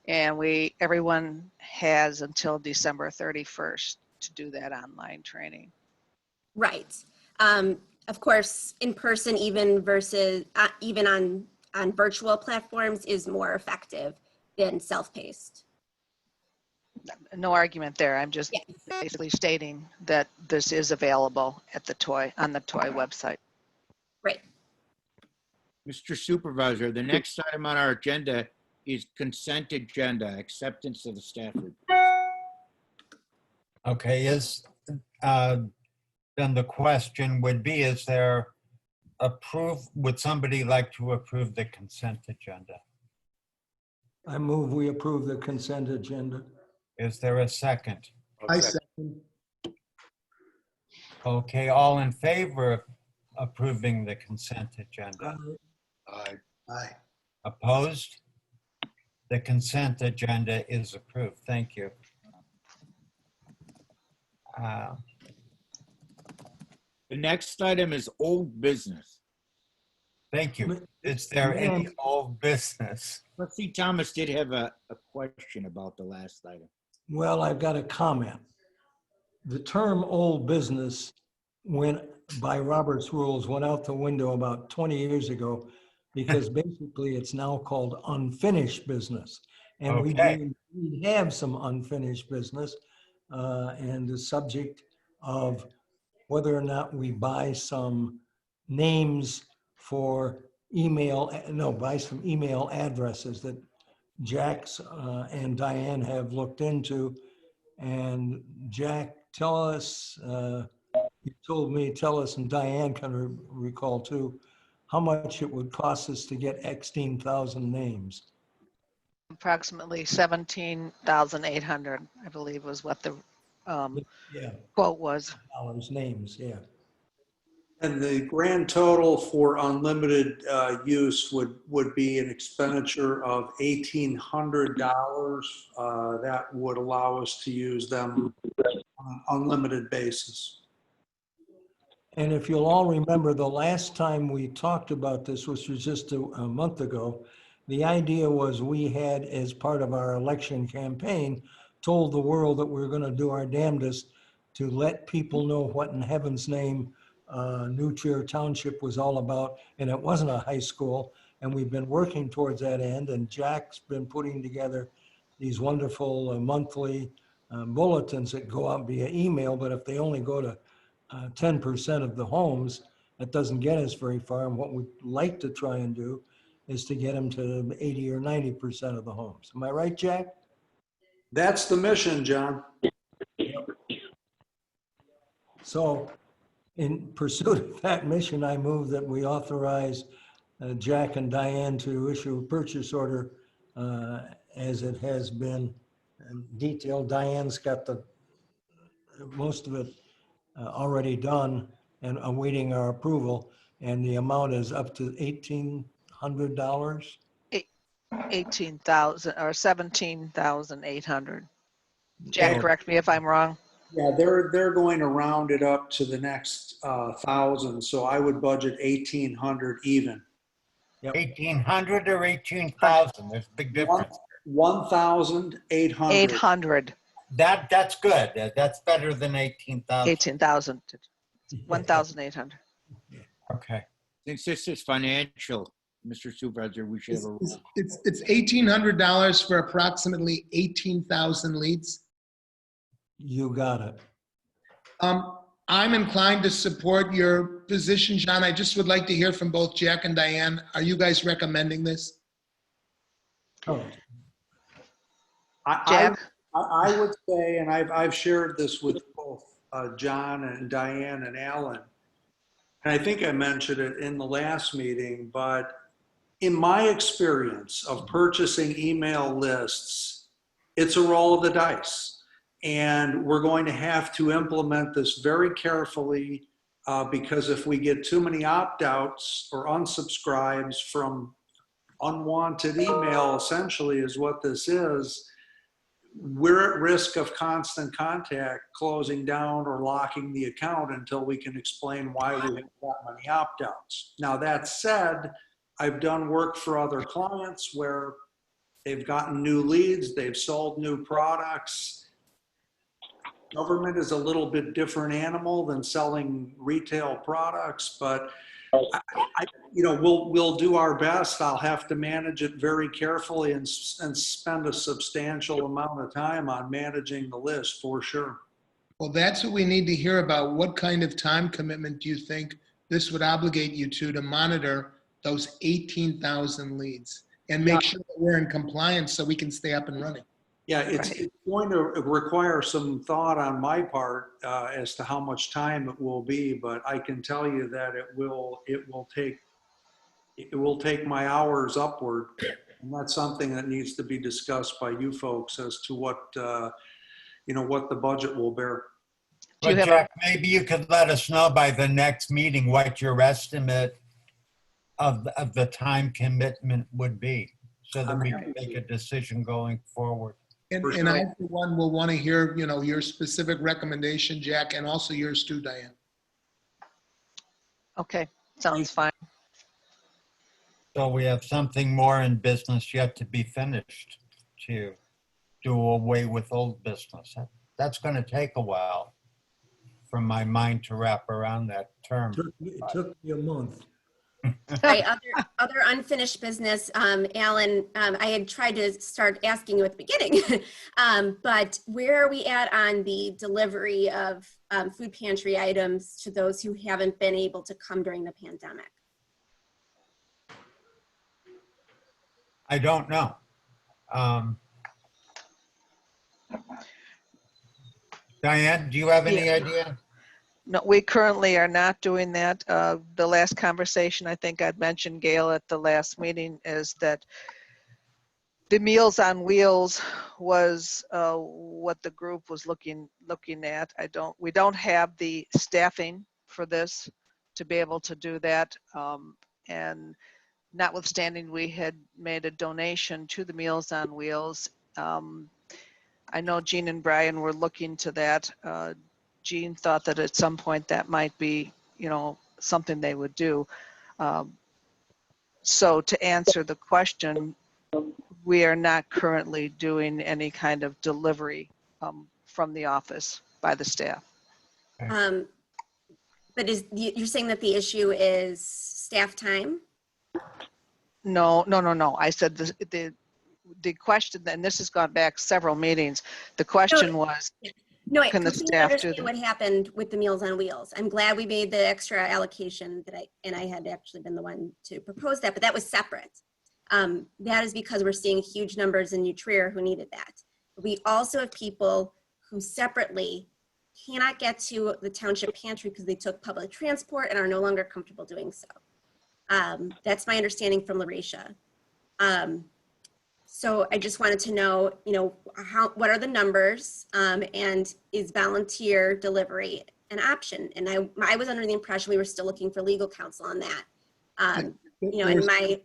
And everyone has until December 31st to do that online training. Right. of course, in person, even versus even on virtual platforms, is more effective than self-paced. No argument there. I'm just Yes. basically stating that this is available at the on the TOY website. Right. Mr. Supervisor, the next item on our agenda is consent agenda, acceptance of the staff report. Okay, then the question would be, would somebody like to approve the consent agenda? I move we approve the consent agenda. Is there a second? I second. Okay, all in favor of approving the consent agenda? Aye. Aye. Opposed? The consent agenda is approved. Thank you. The next item is old business. Thank you. Is there any old business? Trustee Thomas did have a question about the last item. Well, I've got a comment. The term old business by Robert's rules went out the window about 20 years ago because basically it's now called unfinished business. And we have some unfinished business and the subject of whether or not we buy some names for buy some email addresses that Jack's and Diane have looked into. And Jack, tell us, you told me, tell us, and Diane can recall too, how much it would cost us to get 16,000 names. Approximately 17,800, I believe, was what the Yeah, quote was. names, yeah. And the grand total for unlimited use would be an expenditure of $1,800. That would allow us to use them on an unlimited basis. And if you'll all remember, the last time we talked about this, which was just a month ago, the idea was we had, as part of our election campaign, told the world that we were going to do our damnedest to let people know what in heaven's name Trier Township was all about. And it wasn't a high school. And we've been working towards that end. And Jack's been putting together these wonderful monthly bulletins that go out via email. But if they only go to 10% of the homes, that doesn't get us very far. And what we'd like to try and do is to get them to 80 or 90% of the homes. Am I right, Jack? That's the mission, John. So in pursuit of that mission, I move that we authorize Jack and Diane to issue a purchase order as it has been detailed. Diane's got most of it already done and awaiting our approval. And the amount is up to $1,800. 18,000 or 17,800. Jack, correct me if I'm wrong. Yeah, they're going to round it up to the next 1,000. So I would budget 1,800 even. 1,800 or 18,000? There's a big difference. 1,800. 800. That's good. That's better than 18,000. 18,000. 1,800. Okay. Since this is financial, Mr. Supervisor, we should have a rule. It's $1,800 for approximately 18,000 leads. You got it. I'm inclined to support your position, John. I just would like to hear from both Jack and Diane. Are you guys recommending this? Oh, Jack? I would say, and I've shared this with both John and Diane and Alan, and I think I mentioned it in the last meeting, but in my experience of purchasing email lists, it's a roll of the dice. And we're going to have to implement this very carefully because if we get too many opt-outs or unsubscribes from unwanted email, essentially is what this is, we're at risk of constant contact closing down or locking the account until we can explain why we have that many opt-outs. Now, that said, I've done work for other clients where they've gotten new leads, they've sold new products, Government is a little bit different animal than selling retail products, but we'll do our best. I'll have to manage it very carefully and spend a substantial amount of time on managing the list for sure. Well, that's what we need to hear about. What kind of time commitment do you think this would obligate you to monitor those 18,000 leads and make sure that we're in compliance so we can stay up and running? Yeah, it's going to require some thought on my part as to how much time it will be, but I can tell you that it will take my hours upward. And that's something that needs to be discussed by you folks as to what the budget will bear. But Jack, maybe you could let us know by the next meeting what your estimate of the time commitment would be, so that we can make a decision going forward. And I, for one, will want to hear, your specific recommendation, Jack, and also yours too, Diane. Okay, sounds fine. So we have something more in business yet to be finished to do away with old business. That's going to take a while for my mind to wrap around that term. It took me a month. Right, other unfinished business, Alan, I had tried to start asking you at the beginning, but where are we at on the delivery of food pantry items to those who haven't been able to come during the pandemic? I don't know. Diane, do you have any idea? No, we currently are not doing that. The last conversation, I think I'd mentioned, Gail, at the last meeting, is that the Meals on Wheels was what the group was looking at. We don't have the staffing for this to be able to do that. And notwithstanding, we had made a donation to the Meals on Wheels. I know Jean and Brian were looking to that. Jean thought that at some point that might be, something they would do. So to answer the question, we are not currently doing any kind of delivery from the office by the staff. But you're saying that the issue is staff time? No. I said the question, and this has gone back several meetings, the question was, no, I can the completely staff do understand that? what happened with the Meals on Wheels. I'm glad we made the extra allocation and I had actually been the one to propose that, but that was separate. That is because we're seeing huge numbers in Trier who needed that. But we also have people who separately cannot get to the township pantry because they took public transport and are no longer comfortable doing so. That's my understanding from Larisha. So I just wanted to know, what are the numbers, and is volunteer delivery an option? And I was under the impression we were still looking for legal counsel on that. And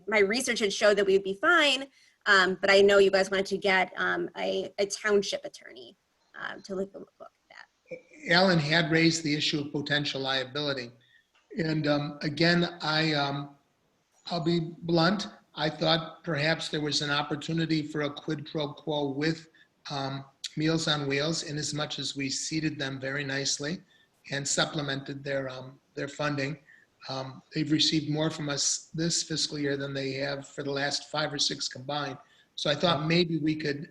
my research had showed that we would be fine, but I know you guys wanted to get a township attorney to look at that. Alan had raised the issue of potential liability. And again, I'll be blunt. I thought perhaps there was an opportunity for a quid pro quo with Meals on Wheels, in as much as we seated them very nicely and supplemented their funding. They've received more from us this fiscal year than they have for the last 5 or 6 combined. So I thought maybe we could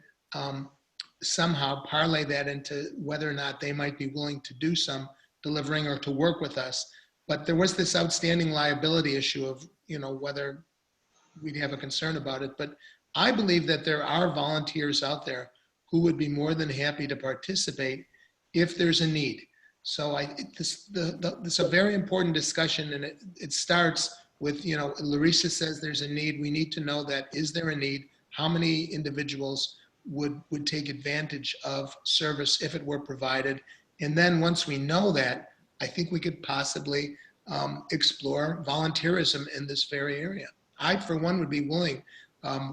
somehow parlay that into whether or not they might be willing to do some delivering or to work with us. But there was this outstanding liability issue of, whether we'd have a concern about it. But I believe that there are volunteers out there who would be more than happy to participate if there's a need. So this is a very important discussion, and it starts with, Larissa says there's a need. We need to know that, is there a need? How many individuals would take advantage of service if it were provided? And then once we know that, I think we could possibly explore volunteerism in this very area. I, for one, would be willing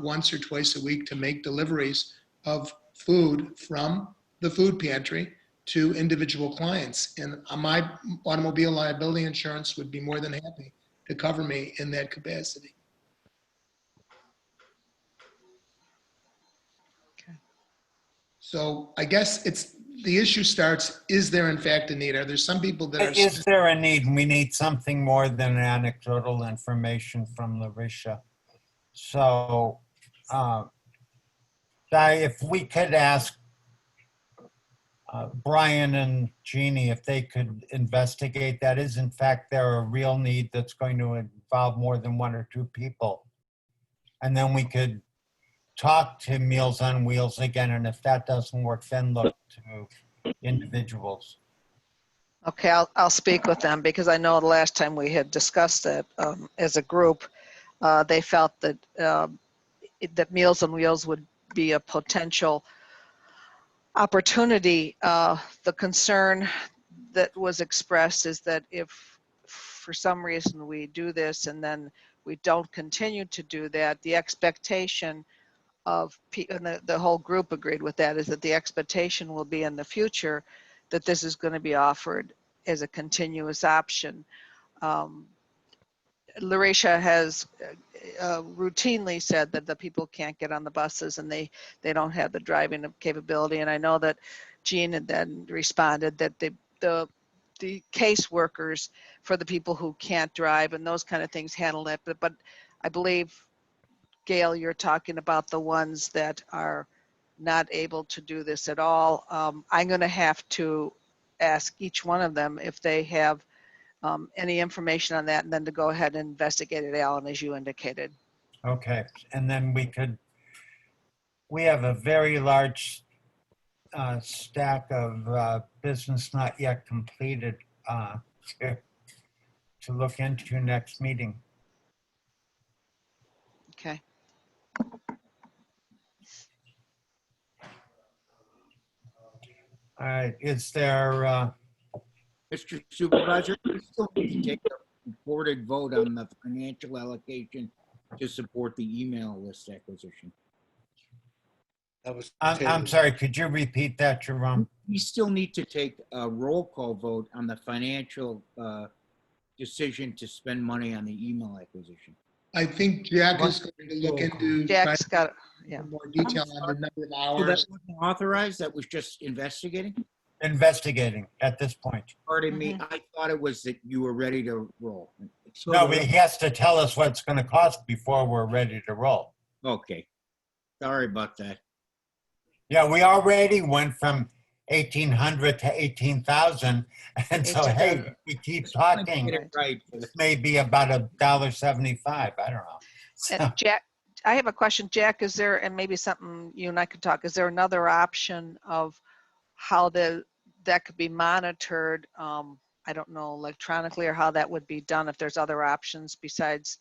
once or twice a week to make deliveries of food from the food pantry to individual clients. And my automobile liability insurance would be more than happy to cover me in that capacity. Okay. So I guess it's the issue starts, is there in fact a need? Are there some people that are, Is there a need? We need something more than anecdotal information from Larisha. So, Di, if we could ask Brian and Jeannie if they could investigate that, is in fact there a real need that's going to involve more than 1 or 2 people? And then we could talk to Meals on Wheels again, and if that doesn't work, then look to individuals. Okay, I'll speak with them because I know the last time we had discussed it as a group, they felt that that Meals on Wheels would be a potential opportunity. The concern that was expressed is that if for some reason we do this and then we don't continue to do that, the expectation of, and the whole group agreed with that, is that the expectation will be in the future that this is going to be offered as a continuous option. Larisha has routinely said that the people can't get on the buses and they don't have the driving capability. And I know that Jean had then responded that the caseworkers for the people who can't drive and those kind of things handle it. But I believe, Gail, you're talking about the ones that are not able to do this at all. I'm going to have to ask each one of them if they have any information on that, and then to go ahead and investigate it, Alan, as you indicated. Okay, and then we have a very large stack of business not yet completed to look into next meeting. Okay. All right, is there, Mr. Supervisor, we still need to take a reported vote on the financial allocation to support the email list acquisition. That was I'm sorry, could you repeat that, Jerome? We still need to take a roll call vote on the financial decision to spend money on the email acquisition. I think Jack is going to look into Jack's got, yeah. more detail on the number of So hours. that wasn't authorized? That was just investigating? Investigating at this point. Pardon me, I thought it was that you were ready to roll. No, he has to tell us what it's going to cost before we're ready to roll. Okay. Sorry about that. Yeah, we already went from 1,800 to 18,000. And so, hey, if we keep talking, Get it right. this may be about $1.75. I don't know. So, And Jack, I have a question. Jack, is there, and maybe something you and I could talk, is there another option of how that could be monitored? I don't know, electronically, or how that would be done if there's other options besides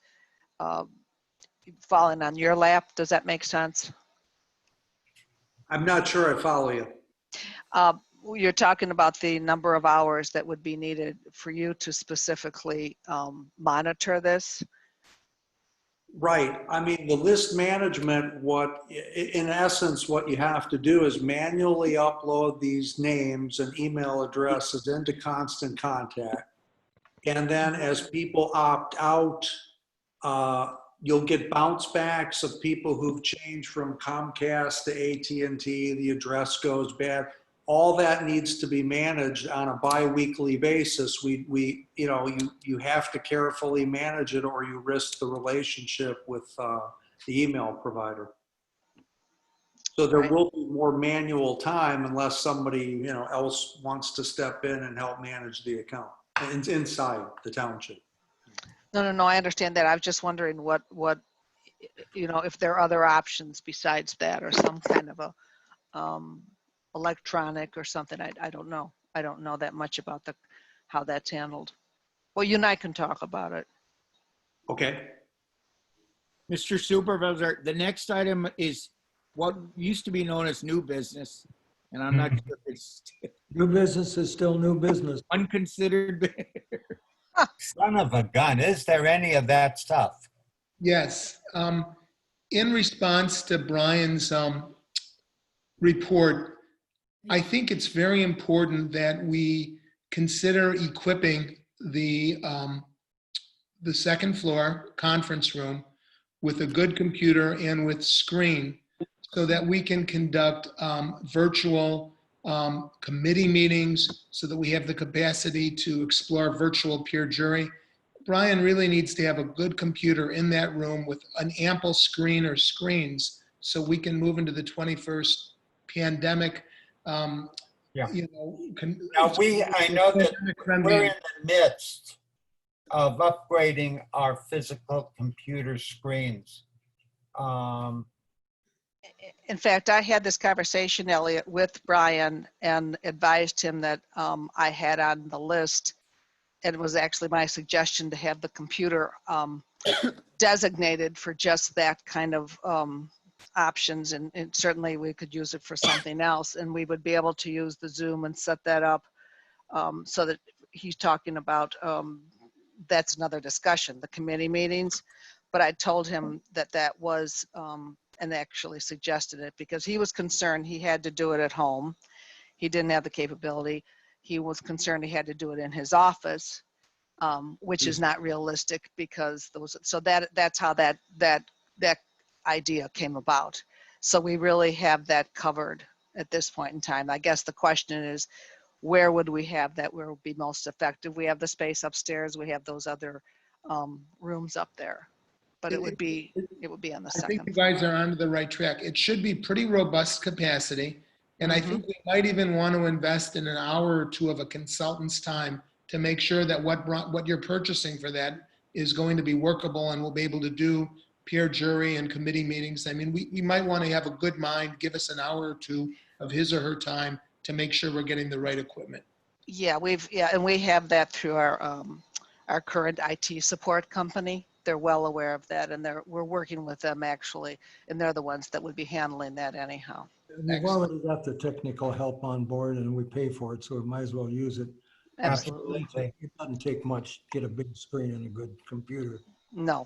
falling on your lap. Does that make sense? I'm not sure I follow you. You're talking about the number of hours that would be needed for you to specifically monitor this. Right. I mean, the list management, in essence, what you have to do is manually upload these names and email addresses into Constant Contact. And then as people opt out, you'll get bounce backs of people who've changed from Comcast to AT&T, the address goes bad. All that needs to be managed on a bi-weekly basis. You have to carefully manage it or you risk the relationship with the email provider. So there will be more manual time unless somebody else wants to step in and help manage the account inside the township. No, I understand that. I was just wondering what if there are other options besides that, or some kind of a electronic or something. I don't know. I don't know that much about how that's handled. Well, you and I can talk about it. Okay. Mr. Supervisor, the next item is what used to be known as new business. And I'm not sure if it's New business is still new business. unconsidered. son of a gun, is there any of that stuff? Yes. In response to Brian's report, I think it's very important that we consider equipping the second floor conference room with a good computer and with screen so that we can conduct virtual committee meetings, so that we have the capacity to explore virtual peer jury. Brian really needs to have a good computer in that room with an ample screen or screens so we can move into the 21st pandemic. Yeah. You know, Now, I know that friendly. we're in the midst of upgrading our physical computer screens. In fact, I had this conversation, Elliot, with Brian and advised him that I had on the list, and it was actually my suggestion to have the computer designated for just that kind of options, and certainly we could use it for something else, and we would be able to use the Zoom and set that up so that he's talking about, that's another discussion, the committee meetings. But I told him that that was, and actually suggested it because he was concerned he had to do it at home. He didn't have the capability. He was concerned he had to do it in his office, which is not realistic because those, so that's how that idea came about. So we really have that covered at this point in time. I guess the question is, where would we have that where it would be most effective? We have the space upstairs, we have those other rooms up there, but it would be on the I think second you floor. guys are onto the right track. It should be pretty robust capacity. And I think we might even want to invest in an hour or two of a consultant's time to make sure that what you're purchasing for that is going to be workable and we'll be able to do peer jury and committee meetings. I mean, we might want to have a good mind, give us an hour or two of his or her time to make sure we're getting the right equipment. Yeah, and we have that through our current IT support company. They're well aware of that, and we're working with them actually, and they're the ones that would be handling that anyhow. We've already got the technical help on board and we pay for it, so we might as well use it. Absolutely. It doesn't take much to get a big screen and a good computer. No,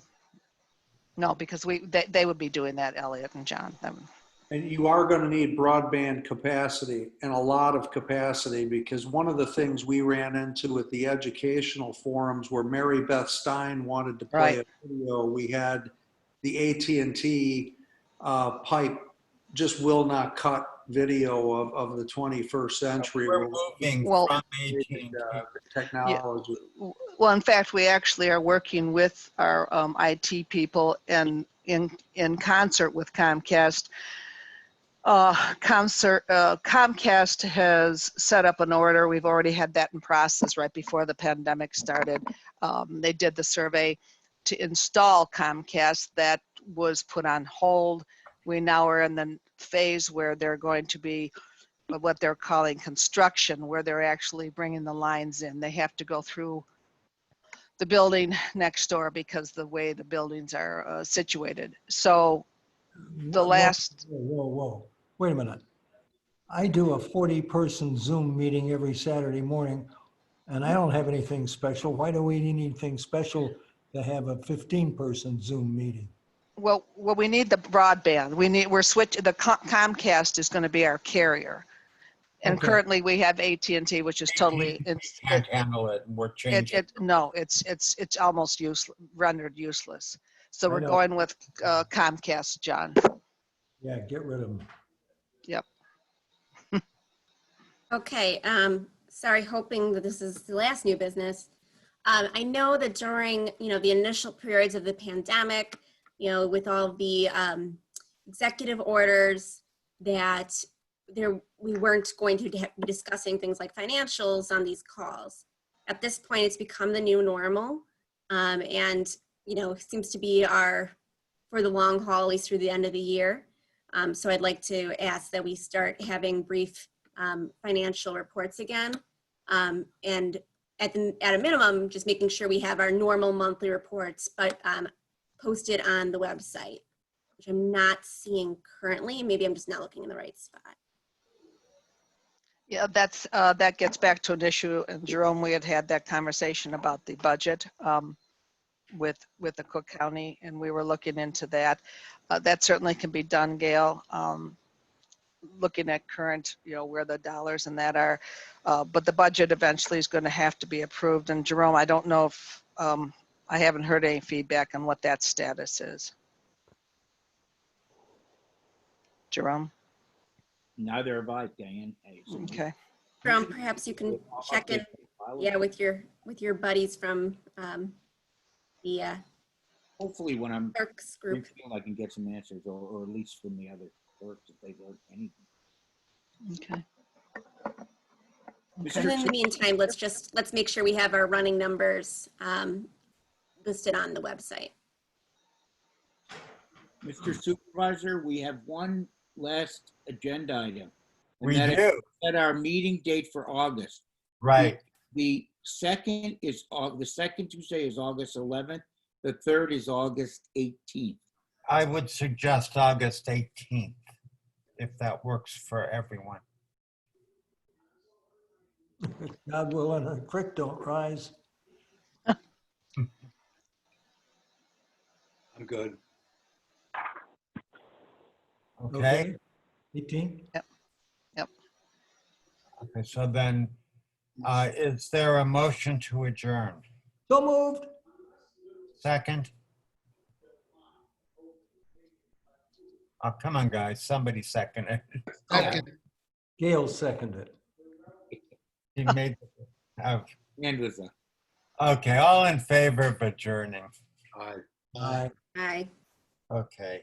because they would be doing that, Elliot and John. And you are going to need broadband capacity and a lot of capacity, because one of the things we ran into at the educational forums where Mary Beth Stein wanted to play a video, we had the AT&T pipe just will not cut video of the 21st century. We're moving from AT&T. Technology. Well, in fact, we actually are working with our IT people and in concert with Comcast. Comcast has set up an order. We've already had that in process right before the pandemic started. They did the survey to install Comcast. That was put on hold. We now are in the phase where they're going to be what they're calling construction, where they're actually bringing the lines in. They have to go through the building next door because the way the buildings are situated. So the last... Whoa. Wait a minute. I do a 40-person Zoom meeting every Saturday morning, and I don't have anything special. Why do we need anything special to have a 15-person Zoom meeting? Well, we need the broadband. We're switching. The Comcast is going to be our carrier, and currently we have AT&T, which is totally Can't handle it. We're changing. It's almost rendered useless. So we're going with Comcast, John. Yeah, get rid of them. Yep. Okay, sorry, hoping that this is the last new business. I know that during, the initial periods of the pandemic, with all the executive orders, that we weren't going to be discussing things like financials on these calls. At this point, it's become the new normal, and seems to be for the long haul, at least through the end of the year. So I'd like to ask that we start having brief financial reports again, and at a minimum, just making sure we have our normal monthly reports, but posted on the website, which I'm not seeing currently. Maybe I'm just not looking in the right spot. Yeah, that gets back to an issue, and Jerome, we had that conversation about the budget with the Cook County, and we were looking into that. That certainly can be done, Gail, looking at current, where the dollars and that are, but the budget eventually is going to have to be approved. And Jerome, I don't know if, I haven't heard any feedback on what that status is. Jerome? Neither have I, Diane. Hey, so- Okay. Jerome, perhaps you can check in, yeah, with your buddies from the Hopefully when I'm clerks group. refield, I can get some answers, or at least from the other clerks if they've heard anything. Okay. And in the meantime, let's make sure we have our running numbers listed on the website. Mr. Supervisor, we have one last agenda item. and We that is do, Set our meeting date for August. right. The second Tuesday is August 11th. The third is August 18th. I would suggest August 18th, if that works for everyone. God willing, a creek don't rise. I'm good. Okay? 18? Okay, so then, is there a motion to adjourn? So moved. Second? Oh, come on, guys, somebody second it. Second. Gail seconded. He made, oh, And with the okay, all in favor of adjourning? Aye. Aye. Aye. Okay.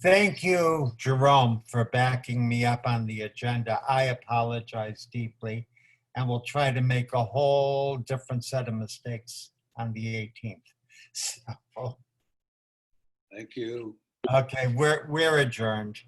Thank you, Jerome, for backing me up on the agenda. I apologize deeply, and we'll try to make a whole different set of mistakes on the 18th. So, Thank you. okay, we're adjourned.